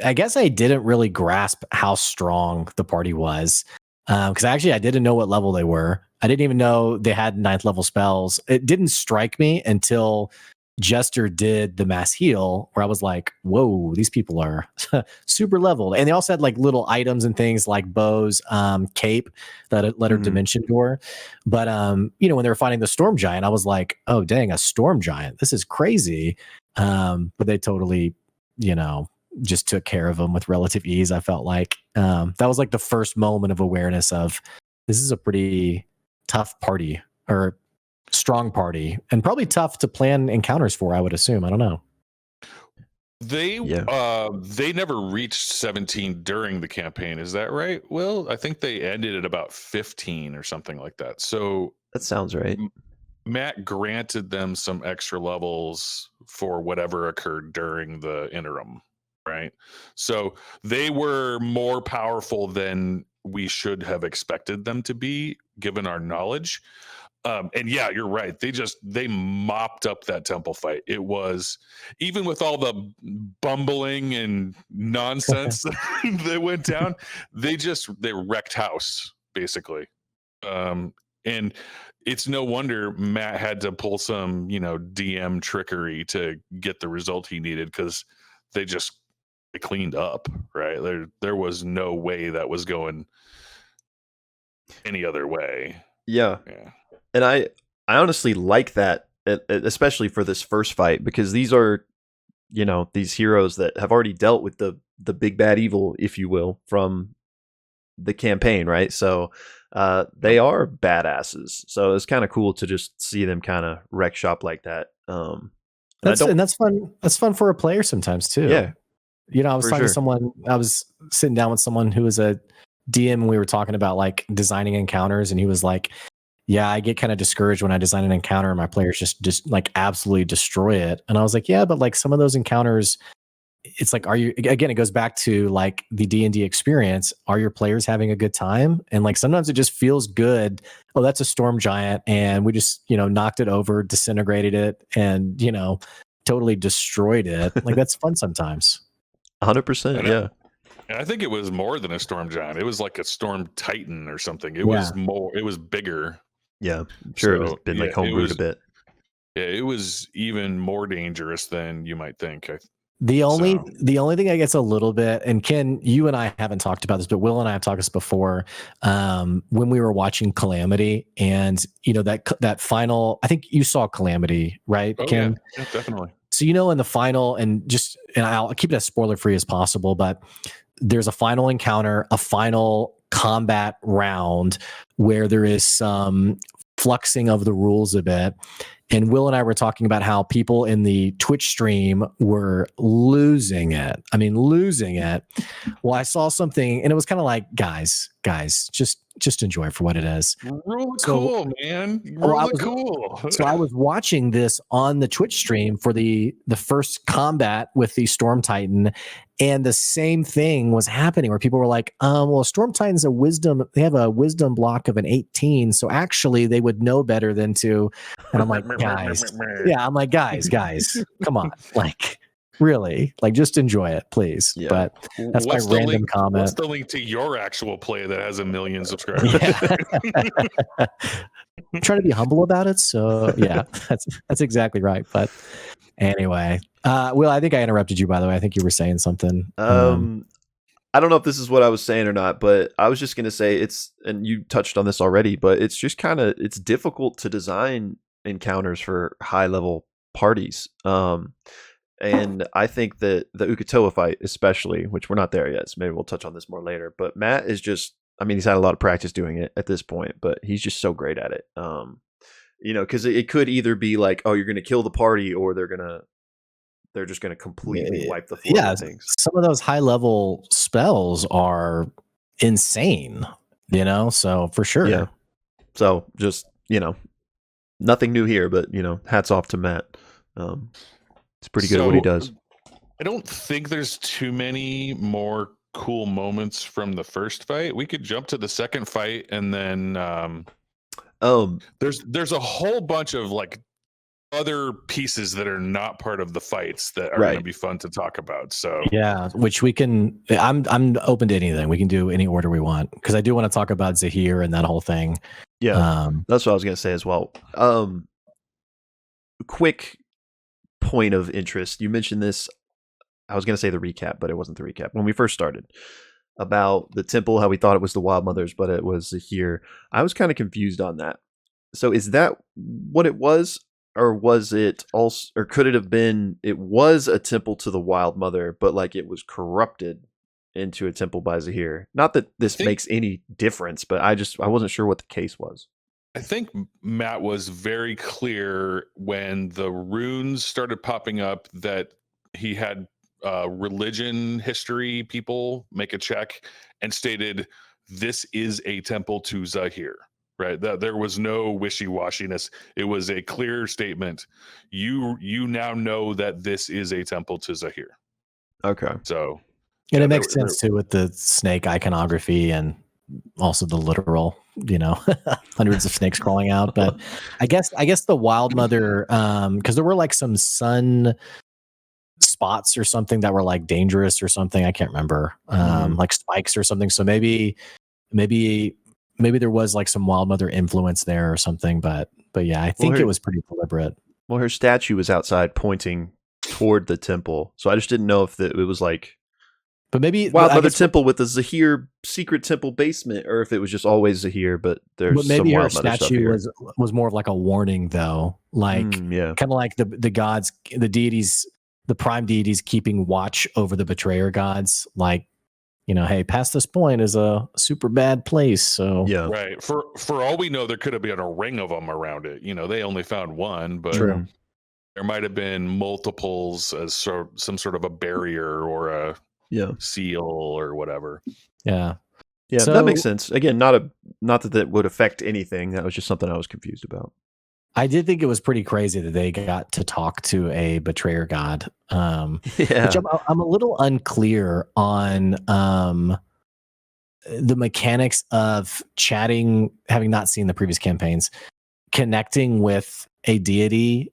I guess I didn't really grasp how strong the party was, because actually I didn't know what level they were. I didn't even know they had 9th level spells. It didn't strike me until Jester did the mass heal, where I was like, whoa, these people are super leveled. And they also had like little items and things like Bo's cape that let her dimension door. But when they were fighting the storm giant, I was like, oh dang, a storm giant, this is crazy. But they totally just took care of them with relative ease. I felt like that was like the first moment of awareness of this is a pretty tough party, or strong party, and probably tough to plan encounters for, I would assume. I don't know. They never reached 17 during the campaign, is that right, Will? I think they ended at about 15 or something like that. So that sounds right. Matt granted them some extra levels for whatever occurred during the interim, right? So they were more powerful than we should have expected them to be, given our knowledge. And yeah, you're right. They mopped up that temple fight. It was, even with all the bumbling and nonsense that went down, they wrecked house basically. And it's no wonder Matt had to pull some, DM trickery to get the result he needed, because they cleaned up, right? There was no way that was going any other way. Yeah. And I honestly like that, especially for this first fight, because these are, these heroes that have already dealt with the big bad evil, if you will, from the campaign, right? So they are badasses. So it's kind of cool to just see them kind of wreck shop like that. That's fun. That's fun for a player sometimes too. Yeah. I was talking to someone. I was sitting down with someone who was a DM, and we were talking about like designing encounters, and he was like, "Yeah, I get kind of discouraged when I design an encounter and my players just like absolutely destroy it." And I was like, "Yeah, but like some of those encounters, it's like, again, it goes back to like the D&D experience. Are your players having a good time?" And like sometimes it just feels good. Oh, that's a storm giant, and we just knocked it over, disintegrated it, and totally destroyed it. Like that's fun sometimes. 100%. Yeah. And I think it was more than a storm giant. It was like a storm titan or something. It was bigger. Yeah, I'm sure it has been like homebrewed a bit. Yeah, it was even more dangerous than you might think. The only thing I guess a little bit, and Ken, you and I haven't talked about this, but Will and I have talked this before. When we were watching Calamity, and that final, I think you saw Calamity, right, Ken? Yeah, definitely. So in the final, and I'll keep it as spoiler free as possible, but there's a final encounter, a final combat round where there is some fluxing of the rules a bit. And Will and I were talking about how people in the Twitch stream were losing it. I mean, losing it. Well, I saw something, and it was kind of like, guys, just enjoy it for what it is. Cool, man. Cool. So I was watching this on the Twitch stream for the first combat with the Storm Titan, and the same thing was happening where people were like, well, Storm Titan's they have a wisdom block of an 18, so actually they would know better than to. And I'm like, guys, come on, like, really, like, just enjoy it, please. Yeah. But that's my random comment. What's the link to your actual play that has 1 million subscribers? I'm trying to be humble about it, so yeah, that's exactly right. But anyway, Will, I think I interrupted you, by the way. I think you were saying something. I don't know if this is what I was saying or not, but I was just going to say and you touched on this already, but it's just it's difficult to design encounters for high level parties. And I think that the Uk'otoa fight, especially, which we're not there yet, so maybe we'll touch on this more later, but Matt is just, he's had a lot of practice doing it at this point, but he's just so great at it. Because it could either be like, oh, you're going to kill the party, or they're just going to completely wipe the floor with things. Some of those high level spells are insane, so for sure. Yeah. So just, nothing new here, but, hats off to Matt. It's pretty good at what he does. I don't think there's too many more cool moments from the first fight. We could jump to the second fight, and then there's a whole bunch of like other pieces that are not part of the fights that are going to be fun to talk about. So yeah, which we can. I'm open to anything. We can do any order we want, because I do want to talk about Zahir and that whole thing. Yeah, that's what I was going to say as well. Quick point of interest. You mentioned this. I was going to say the recap, but it wasn't the recap. When we first started about the temple, how we thought it was the Wild Mothers, but it was Zahir. I was kind of confused on that. So is that what it was? Or was it also, or could it have been, it was a temple to the Wild Mother, but like it was corrupted into a temple by Zahir? Not that this makes any difference, but I wasn't sure what the case was. I think Matt was very clear when the runes started popping up that he had religion history people make a check and stated, this is a temple to Zahir. right? That there was no wishy-washiness. It was a clear statement. You now know that this is a temple to Zahir. Okay. So, And yeah, it makes sense too with the snake iconography and also the literal, hundreds of snakes crawling out. But I guess the wild mother, because there were like some sun spots or something that were like dangerous or something. I can't remember, like spikes or something. So maybe there was like some wild mother influence there or something. But yeah, I think it was pretty deliberate. Well, her statue was outside pointing toward the temple, so I just didn't know if it was like. But maybe Wild Mother Temple with the Zahir secret temple basement, or if it was just always Zahir, but there's maybe some her Wild Mother stuff statue here. was more of like a warning, though, like kind of like the gods, the deities, the prime deities keeping watch over the betrayer gods, like, hey, past this point is a super bad place. So yeah, right. For all we know, there could have been a ring of them around it. They only found one, but true. There might have been multiples as some sort of a barrier or a seal or whatever. Yeah. Yeah, so, that makes sense. Again, not that would affect anything. That was just something I was confused about. I did think it was pretty crazy that they got to talk to a betrayer god. Which I'm a little unclear on the mechanics of chatting, having not seen the previous campaigns, connecting with a deity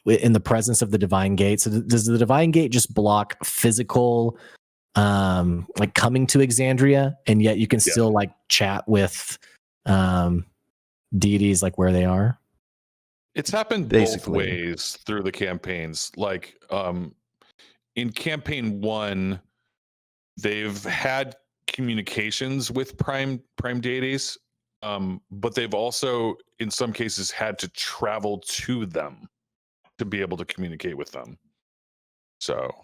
in the presence of the divine gate. So does the divine gate just block physical, like coming to Exandria, and yet you can still like chat with deities like where they are? It's happened both ways through the campaigns. Like in campaign 1, they've had communications with prime deities, but they've also in some cases had to travel to them to be able to communicate with them. So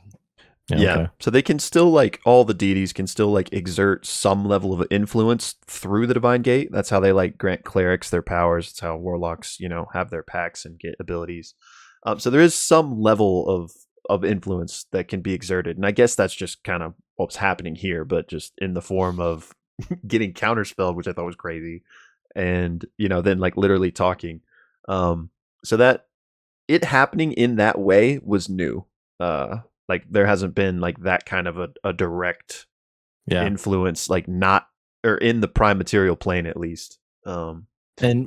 okay. So they can still like all the deities can still like exert some level of influence through the divine gate. That's how they like grant clerics their powers. It's how warlocks, have their packs and get abilities. So there is some level of influence that can be exerted, and I guess that's just kind of what's happening here, but just in the form of getting counterspelled, which I thought was crazy, and then like literally talking. So that it happening in that way was new. Like there hasn't been like that kind of a direct influence, like not or in the prime material plane at least. And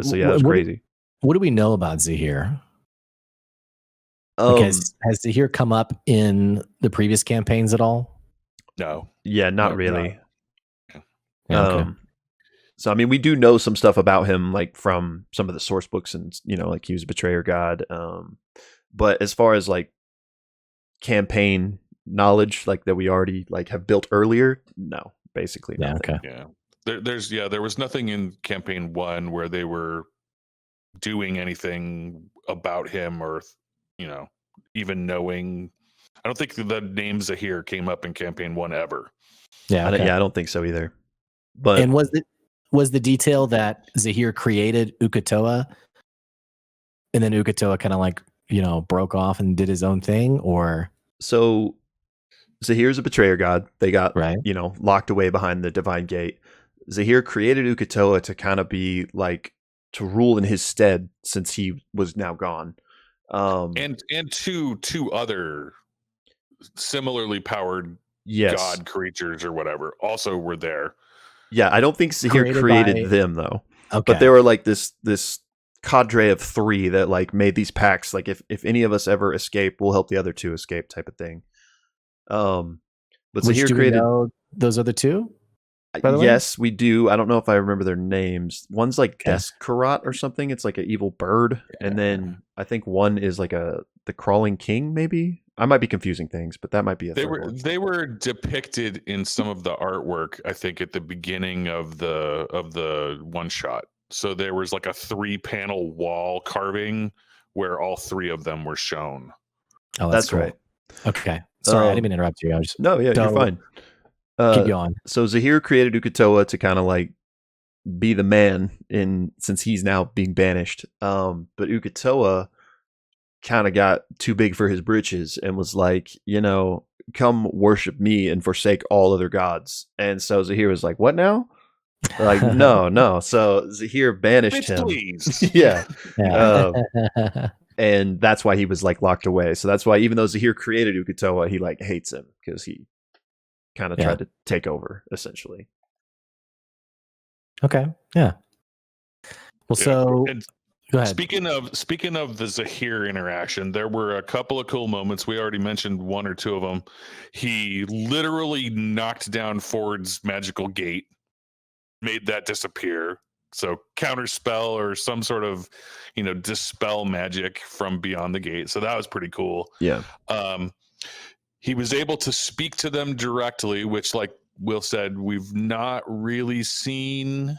so yeah, that's crazy. What do we know about Zahir? Has Zahir come up in the previous campaigns at all? No. Yeah, not really. Okay. So I mean, we do know some stuff about him, like from some of the source books, and like he was a betrayer god. But as far as like campaign knowledge, like that we already like have built earlier, no, basically nothing. Yeah. There was nothing in campaign 1 where they were doing anything about him or even knowing. I don't think the name Zahir came up in campaign 1 ever. I don't think so either. But and was the detail that Zahir created Uk'otoa, and then Uk'otoa kind of like broke off and did his own thing, or so Zahir's a betrayer god. They got locked away behind the divine gate. Zahir created Uk'otoa to kind of be like to rule in his stead since he was now gone. And two other similarly powered god creatures or whatever also were there. Yeah, I don't think Zahir created them though. Okay. But they were like this cadre of 3 that like made these pacts. Like if any of us ever escape, we'll help the other 2 escape, type of thing. But Zahir created those other 2. Yes, we do. I don't know if I remember their names. One's like Descarat or something. It's like an evil bird, and then I think one is like the crawling king. Maybe I might be confusing things, but that might be They were depicted in some of the artwork. I think at the beginning of the one shot. So there was like a 3-panel wall carving where all 3 of them were shown. Oh, that's cool. Right. Okay, sorry, I didn't mean to interrupt you. You're fine. Keep going. So Zahir created Uk'otoa to kind of like be the man since he's now being banished. But Uk'otoa kind of got too big for his britches and was like, come worship me and forsake all other gods. And so Zahir was like, what now? Like, no. So Zahir banished Bitch, him. please. Yeah. Yeah. And that's why he was like locked away. So that's why even though Zahir created Uk'otoa, he like hates him because he kind of Yeah. tried to take over essentially. Okay. Yeah. Well, Yeah. so And go ahead. speaking of the Zahir interaction, there were a couple of cool moments. We already mentioned one or two of them. He literally knocked down Ford's magical gate, made that disappear. So counter spell or some sort of, dispel magic from beyond the gate. So that was pretty cool. Yeah. He was able to speak to them directly, which, like Will said, we've not really seen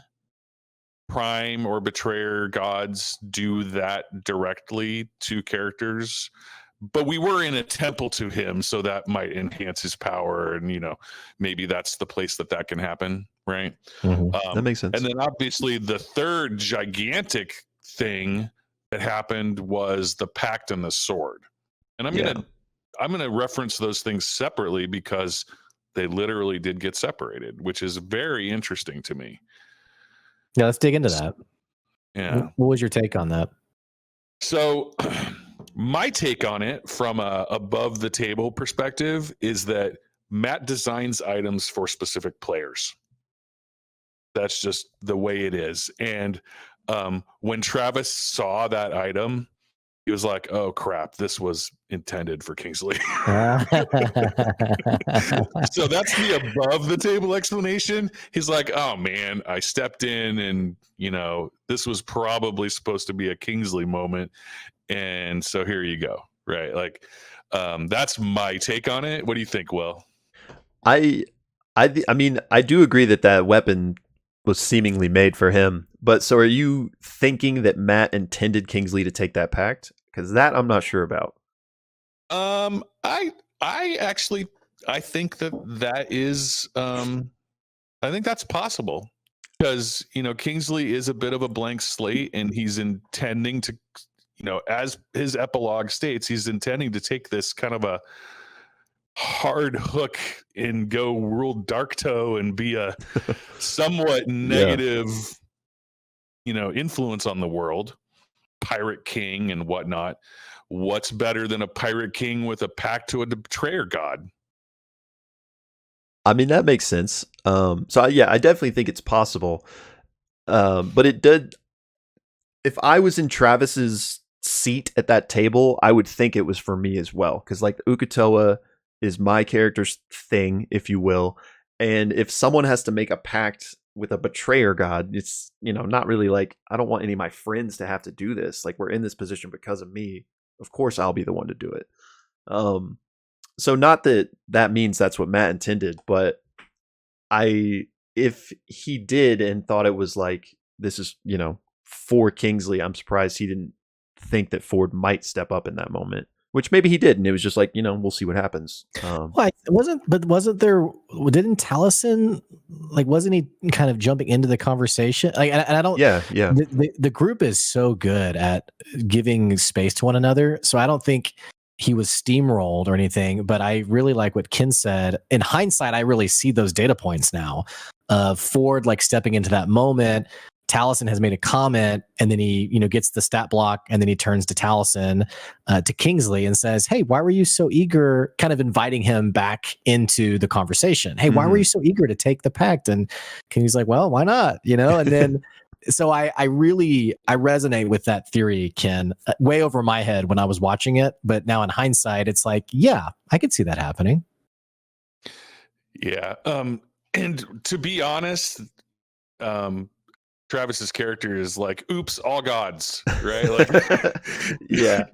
Prime or Betrayer gods do that directly to characters. But we were in a temple to him, so that might enhance his power, and maybe that's the place that can happen, right? That makes sense. And then obviously the third gigantic thing that happened was the pact and the sword. And I'm gonna reference those things separately because they literally did get separated, which is very interesting to me. Yeah, let's dig into that. Yeah. What was your take on that? So my take on it from a above the table perspective is that Matt designs items for specific players. That's just the way it is. And when Travis saw that item, he was like, "Oh crap, this was intended for Kingsley." So that's the above the table explanation. He's like, "Oh man, I stepped in and, this was probably supposed to be a Kingsley moment. And so here you go." Right? Like, that's my take on it. What do you think, Will? I mean, I do agree that weapon was seemingly made for him. But so are you thinking that Matt intended Kingsley to take that pact? Because that I'm not sure about. I actually I think that is I think that's possible because Kingsley is a bit of a blank slate, and he's intending to, as his epilogue states, he's intending to take this kind of a hard hook and go rule Dark Toe and be a somewhat negative, influence on the world, pirate king and whatnot. What's better than a pirate king with a pact to a betrayer god? I mean, that makes sense. So yeah, I definitely think it's possible. But it did. If I was in Travis's seat at that table, I would think it was for me as well. Because like Uk'otoa is my character's thing, if you will. And if someone has to make a pact with a betrayer god, it's not really like I don't want any of my friends to have to do this. Like we're in this position because of me. Of course, I'll be the one to do it. So not that means that's what Matt intended, but if he did and thought it was like this is for Kingsley, I'm surprised he didn't think that Ford might step up in that moment, which maybe he did, and it was just like we'll see what happens. Well, wasn't there? Didn't Taliesin wasn't he kind of jumping into the conversation? And I don't. Yeah. The group is so good at giving space to one another, so I don't think he was steamrolled or anything. But I really like what Ken said. In hindsight, I really see those data points now of Ford stepping into that moment. Taliesin has made a comment, and then he, gets the stat block, and then he turns to Taliesin, to Kingsley, and says, "Hey, why were you so eager?" Kind of inviting him back into the conversation. "Hey, why were you so eager to take the pact?" And Kingsley's like, "Well, why not?" And then, so I resonate with that theory, Ken, way over my head when I was watching it, but now in hindsight, it's like, yeah, I could see that happening. Yeah, and to be honest, Travis's character is like, oops, all gods, right? Like, yeah,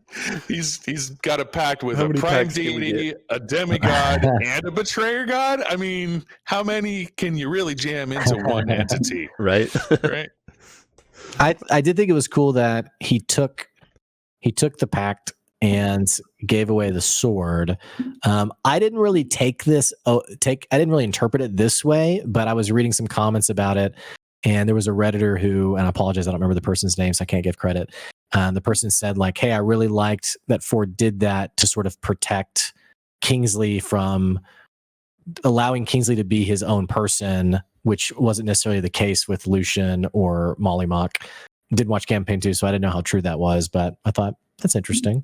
he's got a pact with How a many prime pacts can we deity, get? a demigod, and a betrayer god. I mean, how many can you really jam into one entity? Right. Right. I did think it was cool that he took the pact and gave away the sword. I didn't really I didn't really interpret it this way, but I was reading some comments about it. And there was a Redditor who, and I apologize, I don't remember the person's name, so I can't give credit. The person said hey, I really liked that Ford did that to sort of protect Kingsley from allowing Kingsley to be his own person which wasn't necessarily the case with Lucian or Mollymauk. Didn't watch campaign 2, so I didn't know how true that was, but I thought that's interesting.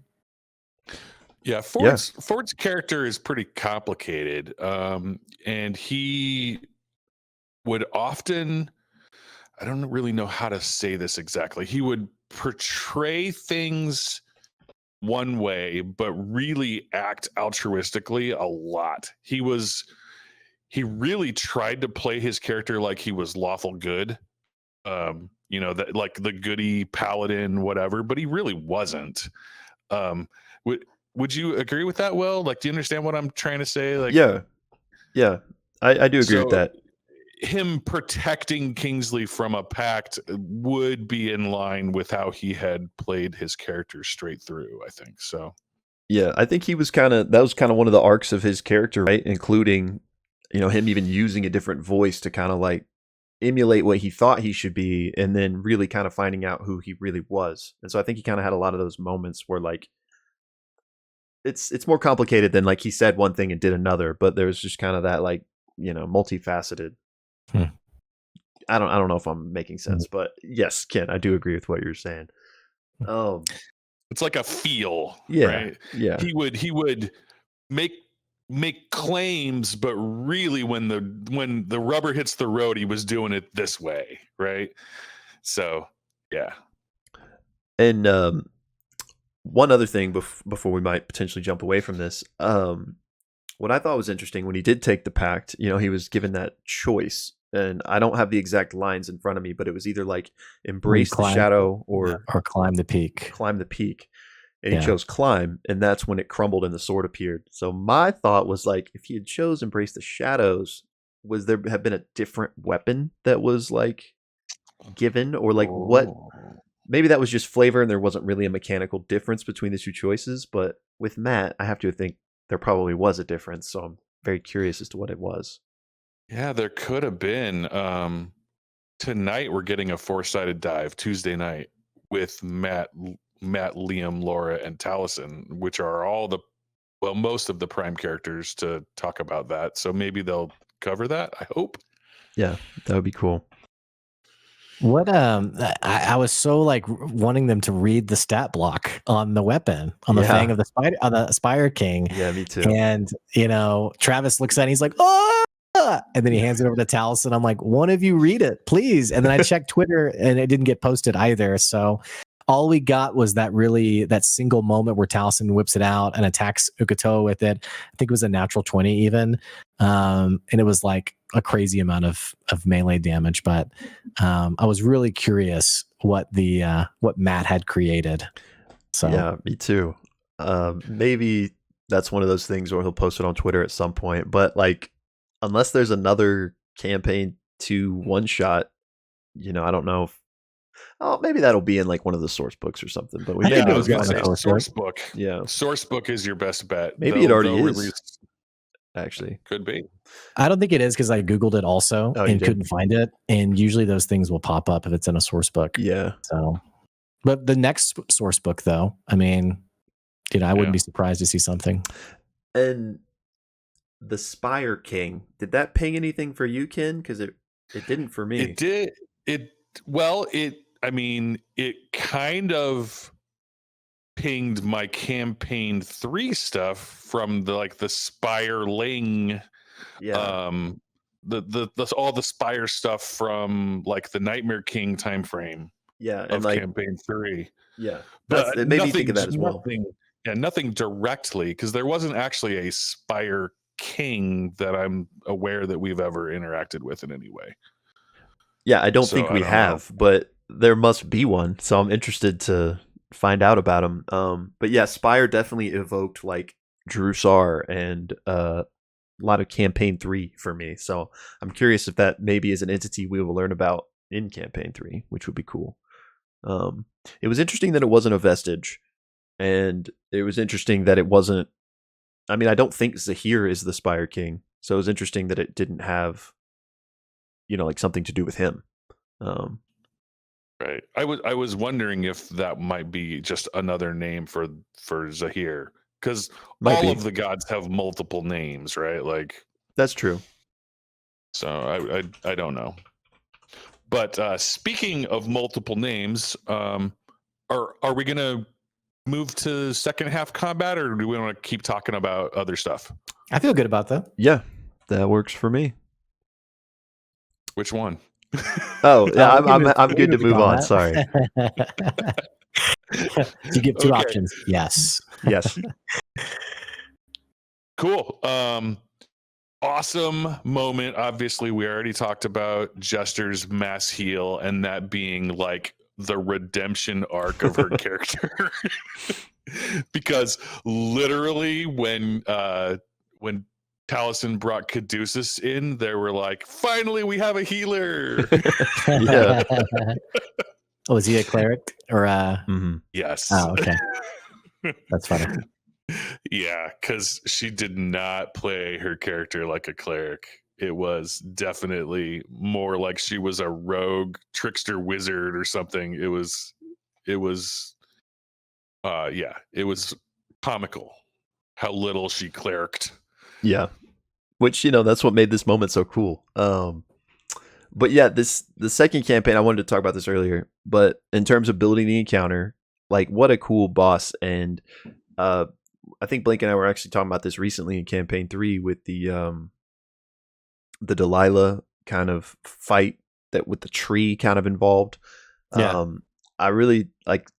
Yeah, Ford's character is pretty complicated, and he would often, I don't really know how to say this exactly. He would portray things one way, but really act altruistically a lot. He really tried to play his character like he was lawful good, that like the goody paladin, whatever, but he really wasn't. Would you agree with that, Will? Like, do you understand what I'm trying to say? Like, yeah, I do agree with that. Him protecting Kingsley from a pact would be in line with how he had played his character straight through, I think. So yeah, I think that was kind of one of the arcs of his character, right? Including, him even using a different voice to kind of like emulate what he thought he should be, and then really kind of finding out who he really was. And so I think he kind of had a lot of those moments where like it's more complicated than like he said one thing and did another, but there's just kind of that like, multifaceted. I don't know if I'm making sense, but yes, Ken, I do agree with what you're saying. It's like a feel, yeah, right? Yeah. He would make claims, but really when the rubber hits the road, he was doing it this way, right? So yeah. And one other thing before we might potentially jump away from this, what I thought was interesting when he did take the pact, he was given that choice, and I don't have the exact lines in front of me, but it was either like embrace the shadow or climb the peak. Climb the peak. And he chose climb, and that's when it crumbled and the sword appeared. So my thought was like, if he had chose embrace the shadows, was there have been a different weapon that was like given, or like what? Maybe that was just flavor and there wasn't really a mechanical difference between the two choices. But with Matt, I have to think there probably was a difference. So I'm very curious as to what it was. Yeah, there could have been. Tonight we're getting a 4-sided dive Tuesday night with Matt, Liam, Laura, and Taliesin, which are most of the prime characters to talk about that. So maybe they'll cover that. I hope. Yeah, that would be cool. What I was so like wanting them to read the stat block on the weapon, on the Fang of the Spider, on the Spire King. Yeah, me too. And Travis looks at it and he's like, oh, and then he hands it over to Taliesin. I'm like, one of you read it, please. And then I checked Twitter and it didn't get posted either. So all we got was that single moment where Taliesin whips it out and attacks Ukutoa with it. I think it was a natural 20 even. And it was like a crazy amount of melee damage. But I was really curious what Matt had created. So yeah, me too. Maybe that's one of those things where he'll post it on Twitter at some point. But like, unless there's another campaign 2 one-shot, I don't know if maybe that'll be in like one of the source books or something. But we I was going to say source book. Yeah, source book is your best bet. Maybe it already is. Actually, could be. I don't think it is because I googled it also and couldn't find it. And usually those things will pop up if it's in a source book. Yeah. So, but the next source book, though, I mean, I wouldn't be surprised to see something. And the Spire King, did that ping anything for you, Ken? Because it didn't for me. It did. It kind of pinged my campaign 3 stuff from the Spireling, the all the Spire stuff from like the Nightmare King time frame. Yeah, of campaign 3. Yeah, but it made me think of that as well. Nothing directly, because there wasn't actually a Spire King that I'm aware that we've ever interacted with in any way. Yeah, I don't think we have, but there must be one. So I'm interested to find out about him. But yeah, Spire definitely evoked like Drusar and a lot of campaign 3 for me. So I'm curious if that maybe is an entity we will learn about in campaign 3, which would be cool. It was interesting that it wasn't a vestige, and it was interesting that it wasn't. I mean, I don't think Zahir is the Spire King, so it was interesting that it didn't have, like something to do with him. Right. I was wondering if that might be just another name for Zahir, because all of the gods have multiple names, right? Like, that's true. So I don't know. But speaking of multiple names, are we gonna move to second half combat, or do we want to keep talking about other stuff? I feel good about that. Yeah, that works for me. Which one? Oh, yeah, we'll I'm give good to it move on. Sorry. You give two Okay. options. Yes. Yes. Cool. Awesome moment. Obviously, we already talked about Jester's mass heal and that being like the redemption arc of her character. Because literally when Taliesin brought Caduceus in, they were like, finally we have a healer. Yeah. Oh, is he a cleric or Mhm. Yes. Oh, okay. That's funny. Yeah, because she did not play her character like a cleric. It was definitely more like she was a rogue trickster wizard or something. It was it was comical how little she clericed. Yeah. Which, that's what made this moment so cool. But yeah, the second campaign, I wanted to talk about this earlier, but in terms of building the encounter, like what a cool boss. And I think Blake and I were actually talking about this recently in campaign 3 with the Delilah kind of fight that with the tree kind of involved. Yeah. I really like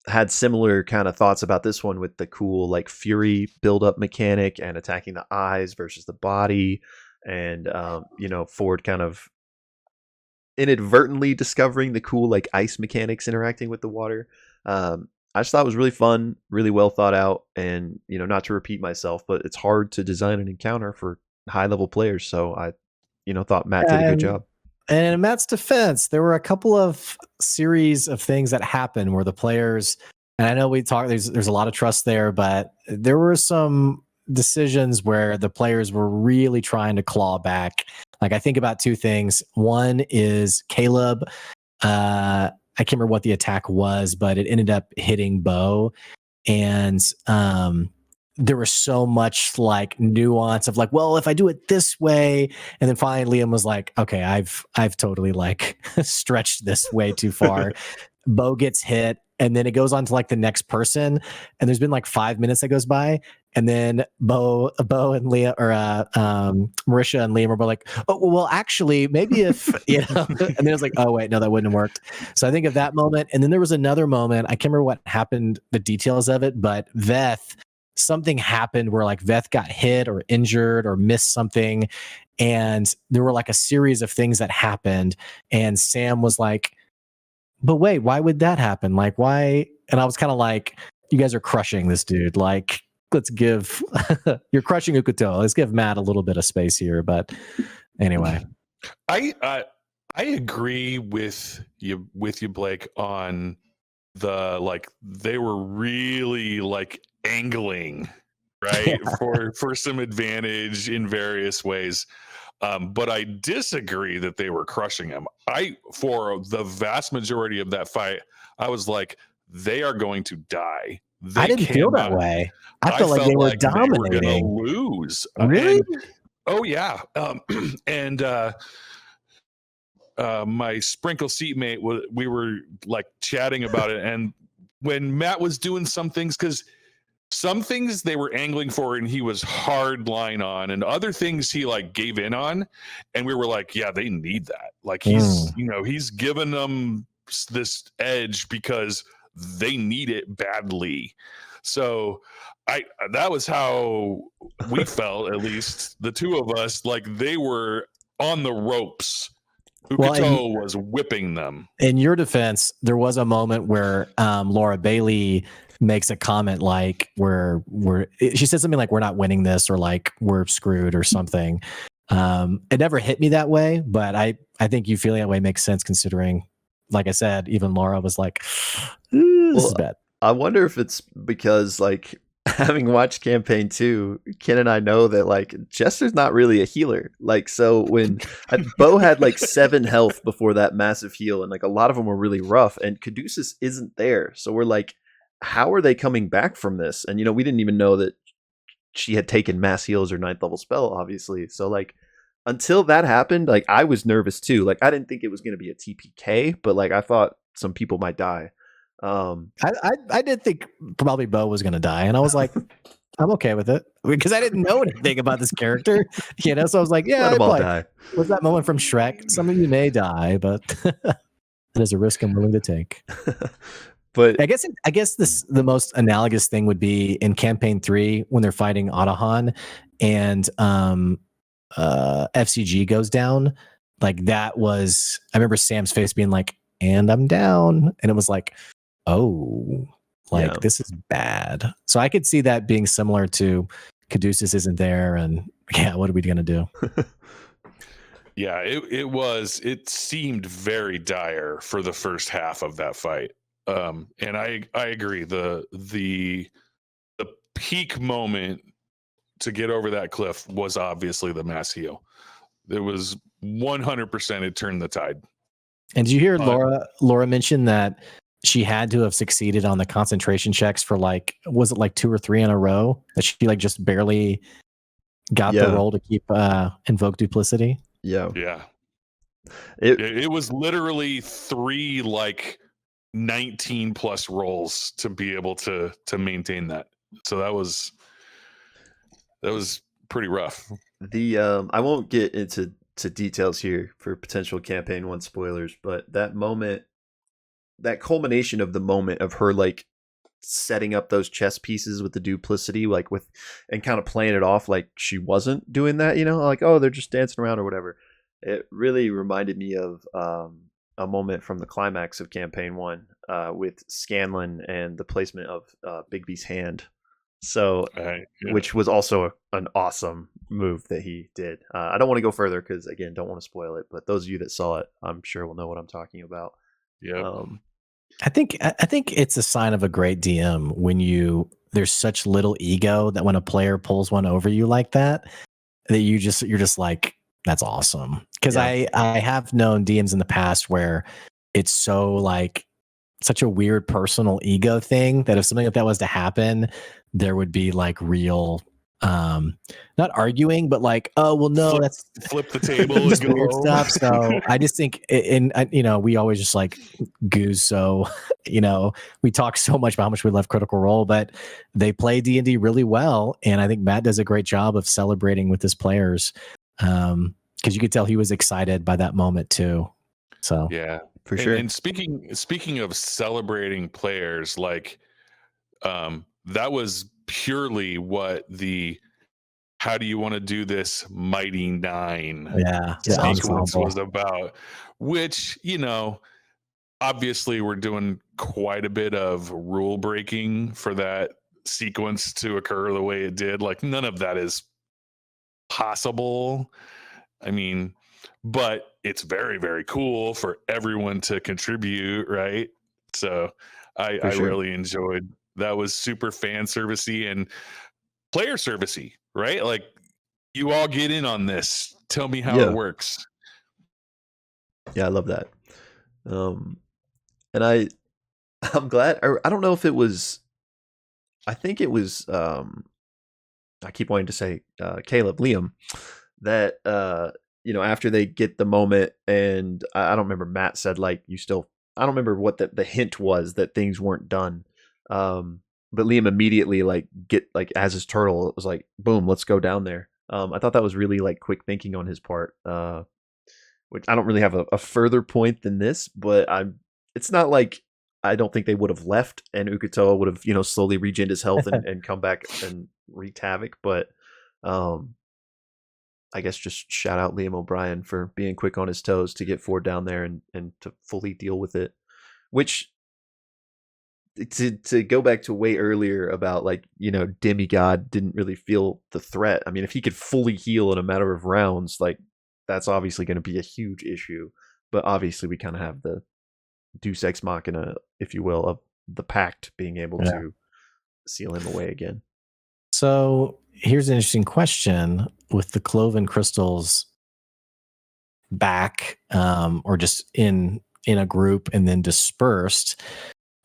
had similar kind of thoughts about this one with the cool like fury build up mechanic and attacking the eyes versus the body, and Ford kind of inadvertently discovering the cool like ice mechanics interacting with the water. I just thought it was really fun, really well thought out, and not to repeat myself, but it's hard to design an encounter for high level players. So I, thought Matt did a good job. And in Matt's defense, there were a couple of series of things that happened where the players, and I know we talked, there's a lot of trust there, but there were some decisions where the players were really trying to claw back. Like I think about two things. One is Caleb. I can't remember what the attack was, but it ended up hitting Bo, and there was so much like nuance of like, well, if I do it this way, and then finally Liam was like, okay, I've totally like stretched this way too far. Bo gets hit, and then it goes on to like the next person, and there's been like 5 minutes that goes by, and then Bo and Liam or Marisha and Liam were both like, oh well, actually, maybe if and then it was like, oh wait, no, that wouldn't have worked. So I think of that moment, and then there was another moment. I can't remember what happened, the details of it, but Veth, something happened where like Veth got hit or injured or missed something, and there were like a series of things that happened, and Sam was like, but wait, why would that happen? Like, why? And I was kind of like, you guys are crushing this dude. Like, let's give, you're crushing Ukuto. Let's give Matt a little bit of space here. But anyway. I agree with you, Blake, on the like they were really like angling, right? for some advantage in various ways. But I disagree that they were crushing him. For the vast majority of that fight, I was like, they are going to die. I didn't feel that way. I felt like they were dominating. They were going to lose. Really? Oh yeah. And my sprinkle seatmate, we were like chatting about it, and when Matt was doing some things, because some things they were angling for and he was hard line on, and other things he like gave in on, and we were like, yeah, they need that. Like he's given them this edge because they need it badly. So that was how we felt, at least the two of us, like they were on the ropes. Ukuto was whipping them. In your defense, there was a moment where Laura Bailey makes a comment like she said something like, we're not winning this, or like we're screwed or something. It never hit me that way, but I think you feeling that way makes sense, considering, like I said, even Laura was like, this is bad. I wonder if it's because like having watched campaign 2, Ken and I know that like Jester's not really a healer. Like, so when Bo had like 7 health before that massive heal, and like a lot of them were really rough, and Caduceus isn't there. So we're like, how are they coming back from this? And we didn't even know that she had taken mass heals or 9th level spell, obviously. So like, until that happened, like I was nervous too. Like I didn't think it was going to be a TPK, but like I thought some people might die. I did think probably Bo was going to die, and I was like, I'm okay with it because I didn't know anything about this character, you know. So I was like, yeah, let them all like, die. was that moment from Shrek? Some of you may die, but it is a risk I'm willing to take. But I guess the most analogous thing would be in campaign 3 when they're fighting Otahan and FCG goes down. Like that was, I remember Sam's face being like, and I'm down. And it was like, oh, like this is bad. So I could see that being similar to Caduceus isn't there. And yeah, what are we going to do? Yeah, it seemed very dire for the first half of that fight. And I agree. The peak moment to get over that cliff was obviously the mass heal. It was 100%. It turned the tide. And did you hear Laura mention that she had to have succeeded on the concentration checks for like, was it like 2 or 3 in a row that she like just barely got the roll to keep invoke duplicity? Yeah. It was literally 3 like 19 plus rolls to be able to maintain that. So that was pretty rough. I won't get into details here for potential campaign 1 spoilers, but that moment, that culmination of the moment of her like setting up those chess pieces with the duplicity, like with, and kind of playing it off like she wasn't doing that, you know, like, oh, they're just dancing around or whatever. It really reminded me of a moment from the climax of campaign 1 with Scanlan and the placement of Bigby's hand. So, which was also an awesome move that he did. I don't want to go further because, again, don't want to spoil it. But those of you that saw it, I'm sure will know what I'm talking about. Yeah. I think it's a sign of a great DM when there's such little ego that when a player pulls one over you like that you're just like, that's awesome. Because I have known DMs in the past where it's so like such a weird personal ego thing that if something like that was to happen, there would be like real not arguing, but like, oh well, no, that's flip the table and go weird home. stuff. So I just think, you know, we always just like goose. So you know, we talk so much about how much we love Critical Role, but they play D&D really well, and I think Matt does a great job of celebrating with his players, because you could tell he was excited by that moment too. So yeah, for sure. And speaking of celebrating players, like that was purely what the how do you want to do this Mighty Nine sequence was about, which, you know, obviously we're doing quite a bit of rule breaking for that sequence to occur the way it did. Like none of that is possible. I mean, but it's very, very cool for everyone to contribute, right? So I really enjoyed that. Was super fan servicey and player servicey, right? Like you all get in on this. Tell me how it works. Yeah, I love that. And I'm glad. I don't know if it was. I think it was. I keep wanting to say Liam, that you know, after they get the moment, and I don't remember, Matt said like, you still, I don't remember what the hint was that things weren't done. But Liam immediately like as his turtle, it was like, boom, let's go down there. I thought that was really like quick thinking on his part. Which I don't really have a further point than this, but it's not like I don't think they would have left and Ukutoa would have, you know, slowly regained his health and come back and wreaked havoc. But I guess just shout out Liam O'Brien for being quick on his toes to get Ford down there and to fully deal with it. Which, to go back to way earlier about like, you know, Demigod didn't really feel the threat. I mean, if he could fully heal in a matter of rounds, like that's obviously going to be a huge issue. But obviously we kind of have the Deus Ex Machina, if you will, of the Pact being able to seal him away again. So here's an interesting question: with the Cloven crystals back, or just in a group and then dispersed,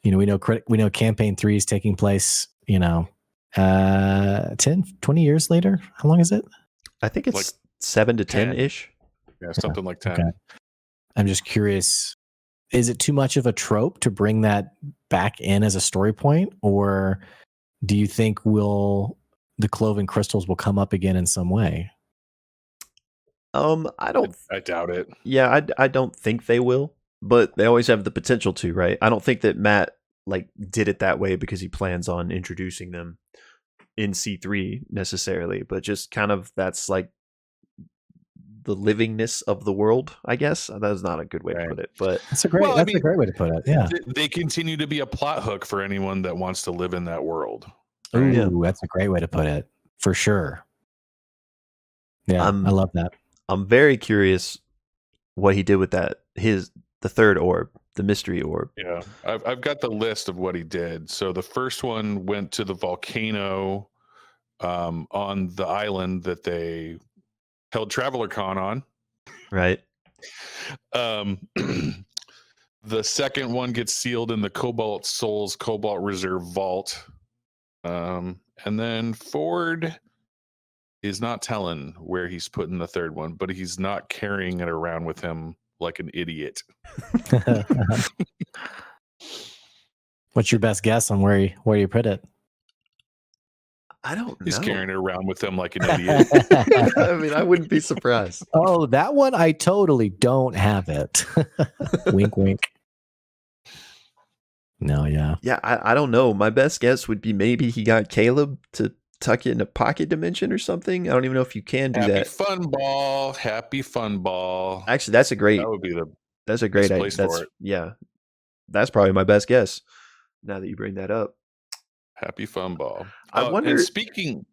you know, we know campaign 3 is taking place, you know, 10, 20 years later. How long is it? I think it's like 7 to 10 10. ish. Yeah, something like 10. Okay. I'm just curious, is it too much of a trope to bring that back in as a story point, or do you think the cloven crystals will come up again in some way? I don't. I doubt it. Yeah, I don't think they will, but they always have the potential to, right? I don't think that Matt like did it that way because he plans on introducing them in C3 necessarily, but just kind of that's like the livingness of the world, I guess. That is not a good way to put it, but That's a great way to put it. Yeah. They continue to be a plot hook for anyone that wants to live in that world. Ooh, Yeah. that's a great way to put it, for sure. Yeah, I love that. I'm very curious what he did with that. The third orb, the mystery orb. Yeah, I've got the list of what he did. So the first one went to the volcano on the island that they held Traveler Con on. Right. The second one gets sealed in the Cobalt Souls Cobalt Reserve Vault. And then Ford is not telling where he's putting the third one, but he's not carrying it around with him like an idiot. What's your best guess on where you put it? I don't know. He's carrying it around with him like an idiot. I mean, I wouldn't be surprised. Oh, that one I totally don't have it. Wink, wink. No, yeah. Yeah, I don't know. My best guess would be maybe he got Caleb to tuck it in a pocket dimension or something. I don't even know if you can do that. Happy fun ball. Actually, that's a great place for it. Yeah. That's probably my best guess now that you bring that up. Happy fun ball. I wonder. And speaking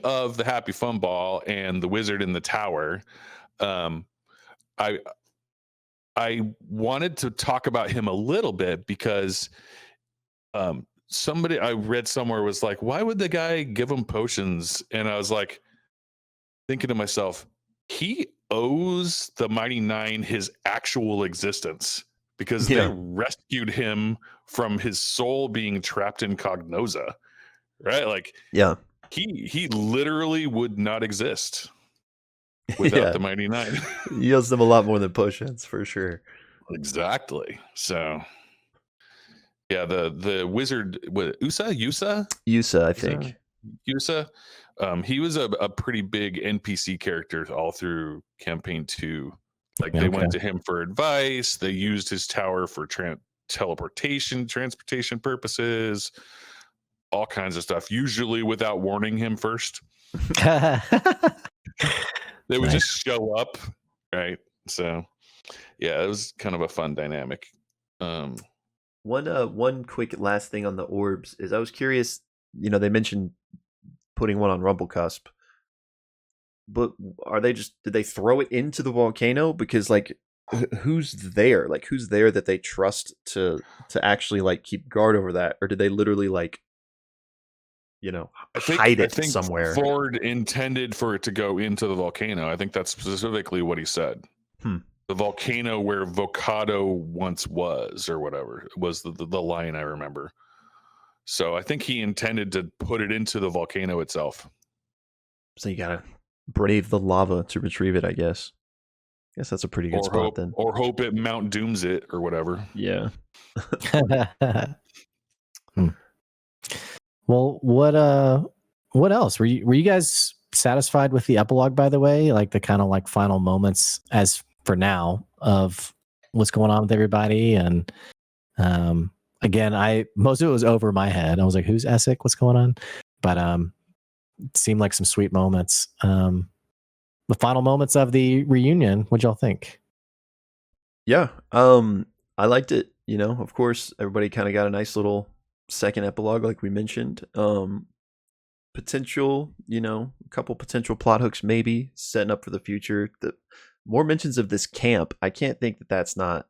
of the happy fun ball and the wizard in the tower, I wanted to talk about him a little bit because somebody I read somewhere was like, why would the guy give him potions? And I was like, thinking to myself, he owes the Mighty Nine his actual existence because they rescued him from his soul being trapped in Cognosa, right? Like, yeah, he literally would not exist without the Mighty Nine. He owes them a lot more than potions, for sure. Exactly. So, yeah, the wizard, Yusa, I think. Yusa. He was a pretty big NPC character all through campaign 2. Like they went to him for advice. They used his tower for transportation purposes, all kinds of stuff, usually without warning him first. They would just show up, right? So, yeah, it was kind of a fun dynamic. One quick last thing on the orbs is I was curious, they mentioned putting one on Rumblecusp, but did they throw it into the volcano? Because like who's there that they trust to actually like keep guard over that, or did they literally like hide it somewhere? Ford intended for it to go into the volcano. I think that's specifically what he said. The volcano where Vocado once was, or whatever, was the line I remember. So I think he intended to put it into the volcano itself. So you gotta brave the lava to retrieve it, I guess. That's a pretty good spot then. Or hope it Mount Dooms it or whatever. Yeah. Well, what else? Were you guys satisfied with the epilogue, by the way? Like the kind of like final moments as for now of what's going on with everybody? And again, most of it was over my head. I was like, who's Essek? What's going on? But it seemed like some sweet moments. The final moments of the reunion, what'd y'all think? Yeah. I liked it. Of course, everybody kind of got a nice little second epilogue, like we mentioned. Potential, a couple potential plot hooks, maybe setting up for the future. The more mentions of this camp. I can't think there's not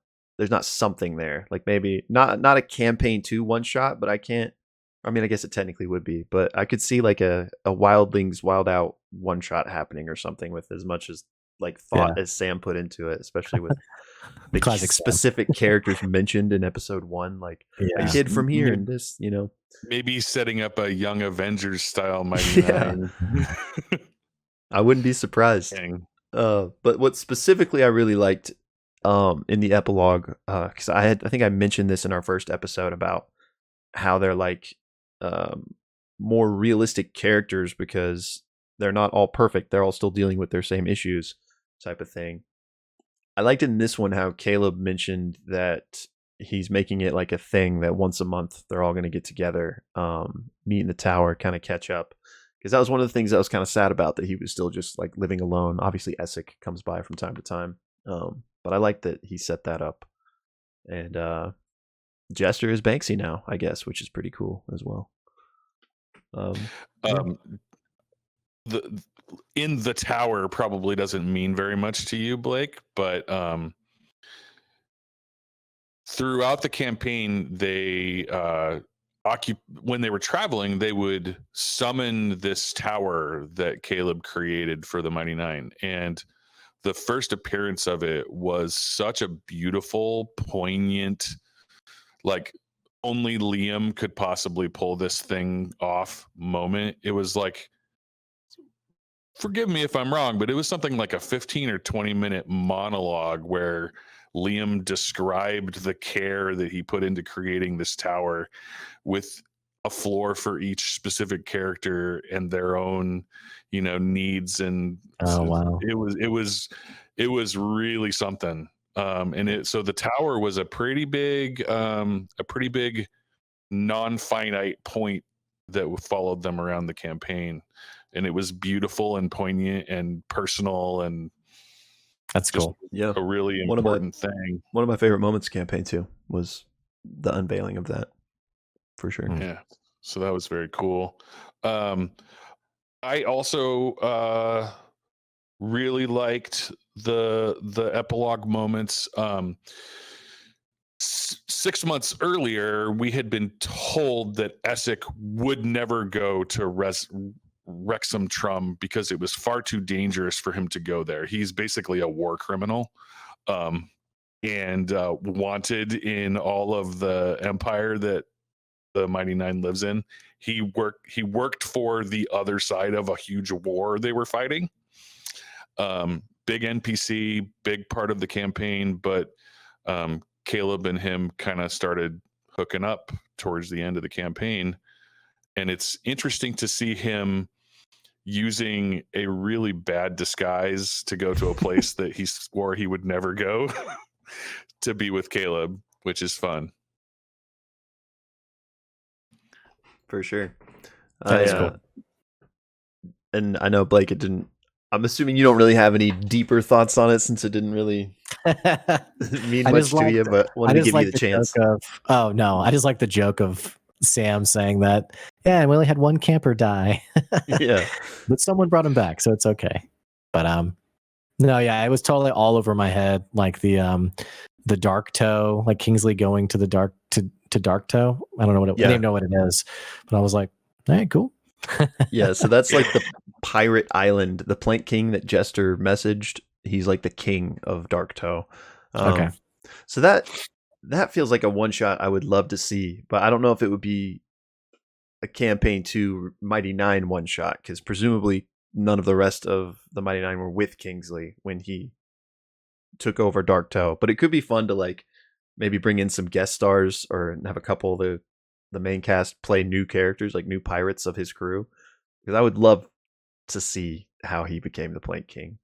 something there. Like maybe not a campaign 2 one shot, but I guess it technically would be, but I could see like a Wildlings Wild Out one shot happening or something with as much as like thought as Sam put into it, especially with the specific characters mentioned in episode 1, like a kid from here and this, Maybe setting up a Young Avengers style Mighty Nine. I wouldn't be surprised. Dang. But what specifically I really liked in the epilogue, because I think I mentioned this in our first episode about how they're like um, more realistic characters because they're not all perfect. They're all still dealing with their same issues, type of thing. I liked in this one how Caleb mentioned that he's making it like a thing that once a month they're all going to get together, meet in the tower, kind of catch up. Because that was one of the things I was kind of sad about, that he was still just like living alone. Obviously, Essek comes by from time to time, but I like that he set that up. And Jester is Banksy now, I guess, which is pretty cool as well. Yeah. The in the tower probably doesn't mean very much to you, Blake, but throughout the campaign, they when they were traveling, they would summon this tower that Caleb created for the Mighty Nine, and the first appearance of it was such a beautiful, poignant, like only Liam could possibly pull this thing off moment. It was like, forgive me if I'm wrong, but it was something like a 15 or 20-minute monologue where Liam described the care that he put into creating this tower, with a floor for each specific character and their own, needs. And Oh wow. it was really something. So the tower was a pretty big non-finite point that followed them around the campaign, and it was beautiful and poignant and personal, and That's just cool. Yeah. a really One of important thing. One of my favorite moments campaign too was the unveiling of that, for sure. Yeah, so that was very cool. I also really liked the epilogue moments. 6 months earlier, we had been told that Essek would never go to Wrexham Trum because it was far too dangerous for him to go there. He's basically a war criminal, and wanted in all of the empire that the Mighty Nine lives in. He worked for the other side of a huge war they were fighting. Big NPC, big part of the campaign, but Caleb and him kind of started hooking up towards the end of the campaign. And it's interesting to see him using a really bad disguise to go to a place that he swore he would never go to be with Caleb, which is fun. For sure. That is cool. And I know, Blake, I'm assuming you don't really have any deeper thoughts on it since it didn't really mean much to you, but wanted to give you the chance. I just like the joke of Sam saying that, yeah, we only had one camper die. Yeah. But someone brought him back, so it's okay. But no, yeah, it was totally all over my head, like the dark toe, like Kingsley going to the dark to dark toe. I don't know I don't even know what it is, but I was like, all right, cool. Yeah, so that's like the pirate island, the Plank King that Jester messaged. He's like the king of Dark Toe. Okay. So that feels like a one shot I would love to see, but I don't know if it would be a campaign 2 Mighty Nine one shot, because presumably none of the rest of the Mighty Nine were with Kingsley when he took over Dark Toe. But it could be fun to like maybe bring in some guest stars or have a couple of the main cast play new characters, like new pirates of his crew, because I would love to see how he became the Plank King.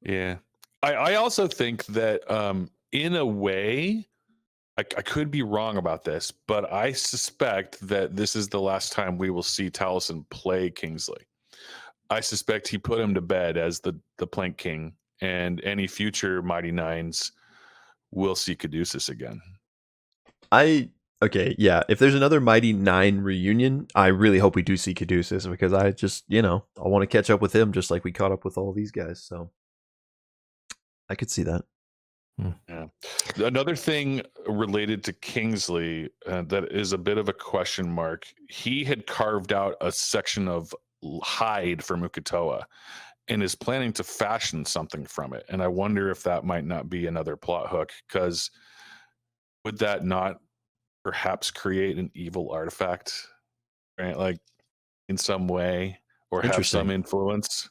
Yeah, I also think that in a way, I could be wrong about this, but I suspect that this is the last time we will see Taliesin play Kingsley. I suspect he put him to bed as the Plank King, and any future Mighty Nines will see Caduceus again. Okay, yeah. If there's another Mighty Nine reunion, I really hope we do see Caduceus, because I just, I want to catch up with him just like we caught up with all these guys. So I could see that. Yeah. Another thing related to Kingsley that is a bit of a question mark. He had carved out a section of hide for Mukatoa and is planning to fashion something from it. And I wonder if that might not be another plot hook, because would that not perhaps create an evil artifact, right? Like in some way, or have some influence.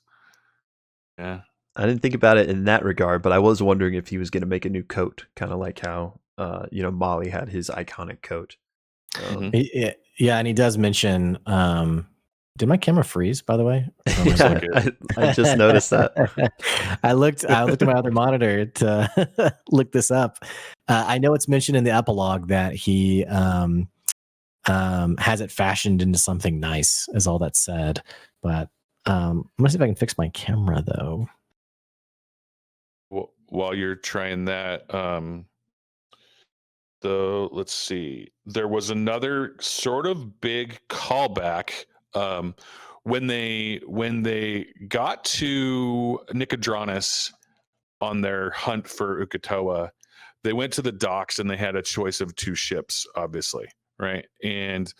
Yeah. I didn't think about it in that regard, but I was wondering if he was going to make a new coat, kind of like how Molly had his iconic coat. Mhm. Yeah, and he does mention. Did my camera freeze? By the way, Looks like it. I just noticed that. I looked at my other monitor to look this up. I know it's mentioned in the epilogue that he has it fashioned into something nice, is all that's said. But I'm gonna see if I can fix my camera though. While you're trying that, let's see. There was another sort of big callback when they got to Nicodranus on their hunt for Uk'otoa. They went to the docks and they had a choice of two ships, obviously, right? And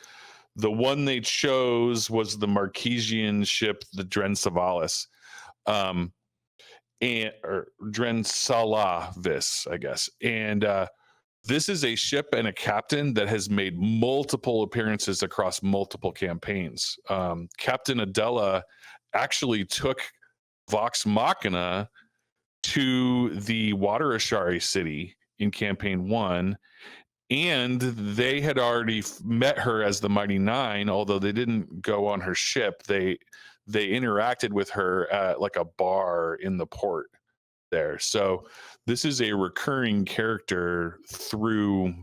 the one they chose was the Marquesian ship, the Dren Savalis. Or Dren Salavis, I guess. And this is a ship and a captain that has made multiple appearances across multiple campaigns. Captain Adela actually took Vox Machina to the Water Ashari city in campaign 1, and they had already met her as the Mighty Nine, although they didn't go on her ship. They interacted with her at like a bar in the port there. So this is a recurring character through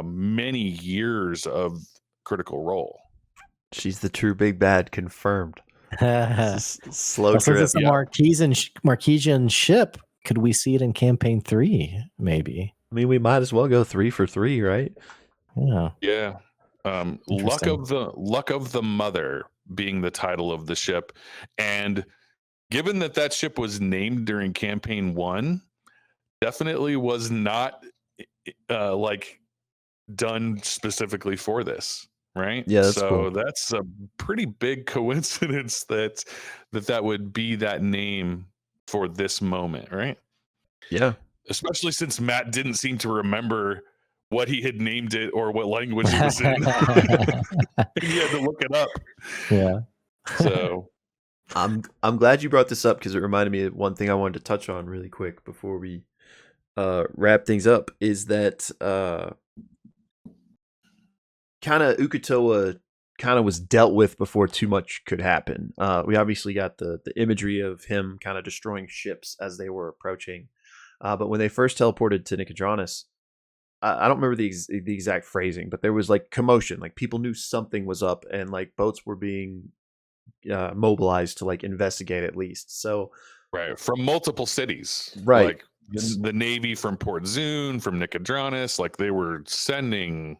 many years of Critical Role. She's the true big bad, confirmed. Slow Well, since trip. it's a Marquesian ship, could we see it in campaign 3? Maybe. I mean, we might as well go 3 for 3, right? Yeah. Yeah. Luck Interesting. of the Mother being the title of the ship, and given that ship was named during campaign 1, definitely was not like done specifically for this, right? Yeah, that's So cool. that's a pretty big coincidence that would be that name for this moment, right? Yeah. Especially since Matt didn't seem to remember what he had named it or what language it was in. He had to look it up. Yeah. So I'm glad you brought this up because it reminded me of one thing I wanted to touch on really quick before we wrap things up, is that kind of Uk'otoa kind of was dealt with before too much could happen. We obviously got the imagery of him kind of destroying ships as they were approaching. But when they first teleported to Nicodranus, I don't remember the exact phrasing, but there was like commotion. Like people knew something was up, and like boats were being mobilized to like investigate at least. So right, from multiple cities, right, like the Navy from Port Zune, from Nicodranus, like they were sending.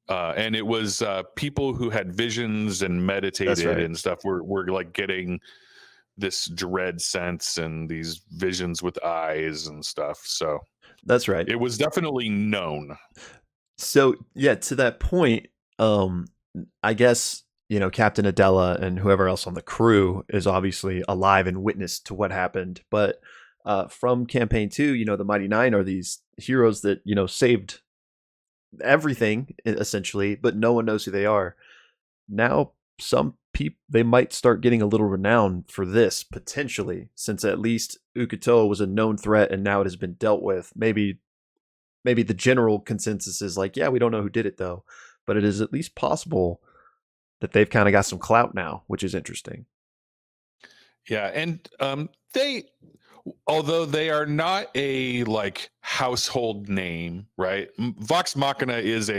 And it was people who had visions and meditated right. and stuff were like getting this dread sense and these visions with eyes and stuff. So That's right. it was definitely known. So yeah, to that point, I guess Captain Adela and whoever else on the crew is obviously alive and witness to what happened. But from campaign 2, the Mighty Nine are these heroes that saved everything essentially, but no one knows who they are. Now, some people they might start getting a little renown for this potentially, since at least Uk'otoa was a known threat and now it has been dealt with. Maybe the general consensus is like, yeah, we don't know who did it though, but it is at least possible that they've kind of got some clout now, which is interesting. Yeah, and they, although they are not a like household name, right? Vox Machina is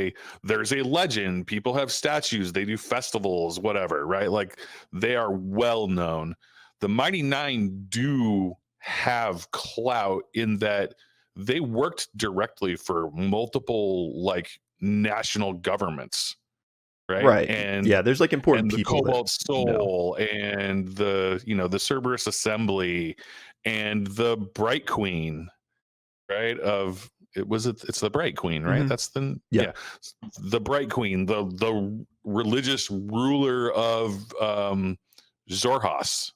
there's a legend. People have statues. They do festivals, whatever, right? Like they are well known. The Mighty Nine do have clout in that they worked directly for multiple like national governments, right? Right. And Yeah, there's like important the people that Cobalt Soul and the Cerberus Assembly and the Bright Queen, right? It's the Bright Queen, right? Mm-hmm. That's the Bright Queen, the religious ruler of Zorhas,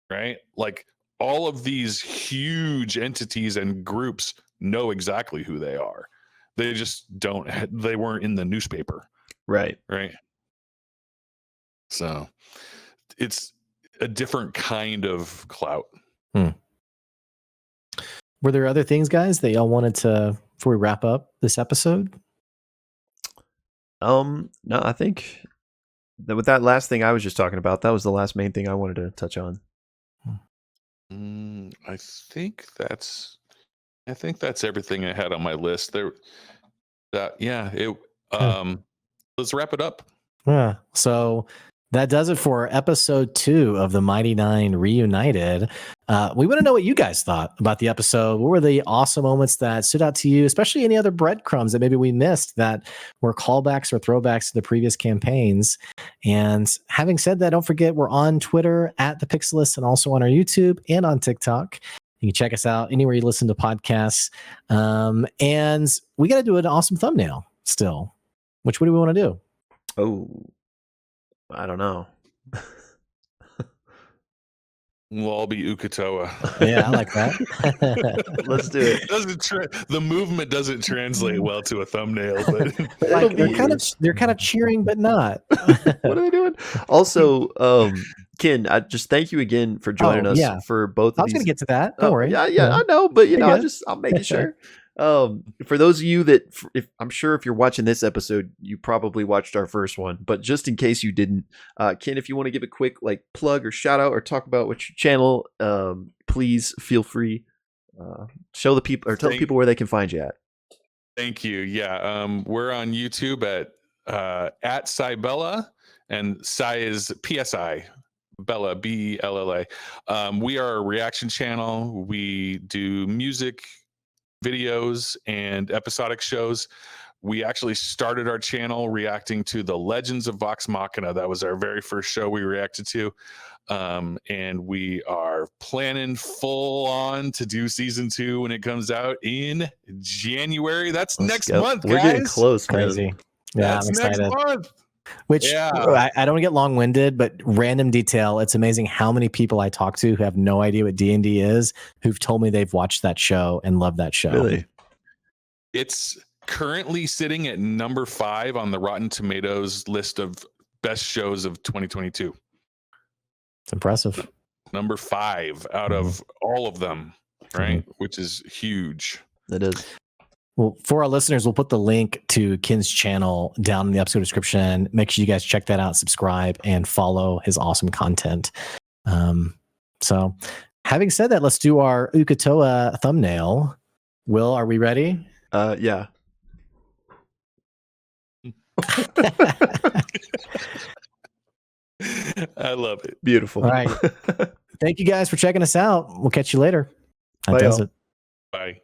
right? Like all of these huge entities and groups know exactly who they are. They just don't. They weren't in the newspaper, Right. right? So it's a different kind of clout. Were there other things, guys, that y'all wanted to before we wrap up this episode? No, I think that with that last thing I was just talking about, that was the last main thing I wanted to touch on. I think that's everything I had on my list there. Let's wrap it up. Yeah. So that does it for episode 2 of the Mighty Nine Reunited. We want to know what you guys thought about the episode. What were the awesome moments that stood out to you, especially any other breadcrumbs that maybe we missed that were callbacks or throwbacks to the previous campaigns? And having said that, don't forget we're on Twitter at the Pixelists and also on our YouTube and on TikTok. You can check us out anywhere you listen to podcasts. And we got to do an awesome thumbnail still. Which one do we want to do? Oh, I don't know. We'll all be Ukatoa. Yeah, I like that. Let's do it. The movement doesn't translate well to a thumbnail, but like they're kind of cheering, but not. What are they doing? Also, Ken, I just thank you again for joining us for both of these. I was going to get to that. Don't worry. Yeah, I know, but I'm making sure. For those of you that, I'm sure if you're watching this episode, you probably watched our first one, but just in case you didn't, Ken, if you want to give a quick plug or shout out or talk about what your channel, please feel free. Show the people or tell people where they can find you at. Thank you. Yeah, we're on YouTube at Cybella, and Cy is PSI. Bella, Bella. We are a reaction channel. We do music videos and episodic shows. We actually started our channel reacting to the Legends of Vox Machina. That was our very first show we reacted to. And we are planning full on to do season 2 when it comes out in January. That's next month, guys. We're getting close, crazy. Yeah, that's I'm excited. Next month. Which I don't want to get long-winded, but random detail. It's amazing how many people I talk to who have no idea what D&D is, who've told me they've watched that show and love that show. Really? It's currently sitting at number 5 on the Rotten Tomatoes list of best shows of 2022. It's impressive. Number 5 out of all of them, right? Which is huge. It is. Well, for our listeners, we'll put the link to Ken's channel down in the episode description. Make sure you guys check that out, subscribe, and follow his awesome content. So having said that, let's do our Ukatoa thumbnail. Will, are we ready? Yeah. I love it. Beautiful. All right. Thank you guys for checking us out. We'll catch you later. That Bye, does y'all. it. Bye.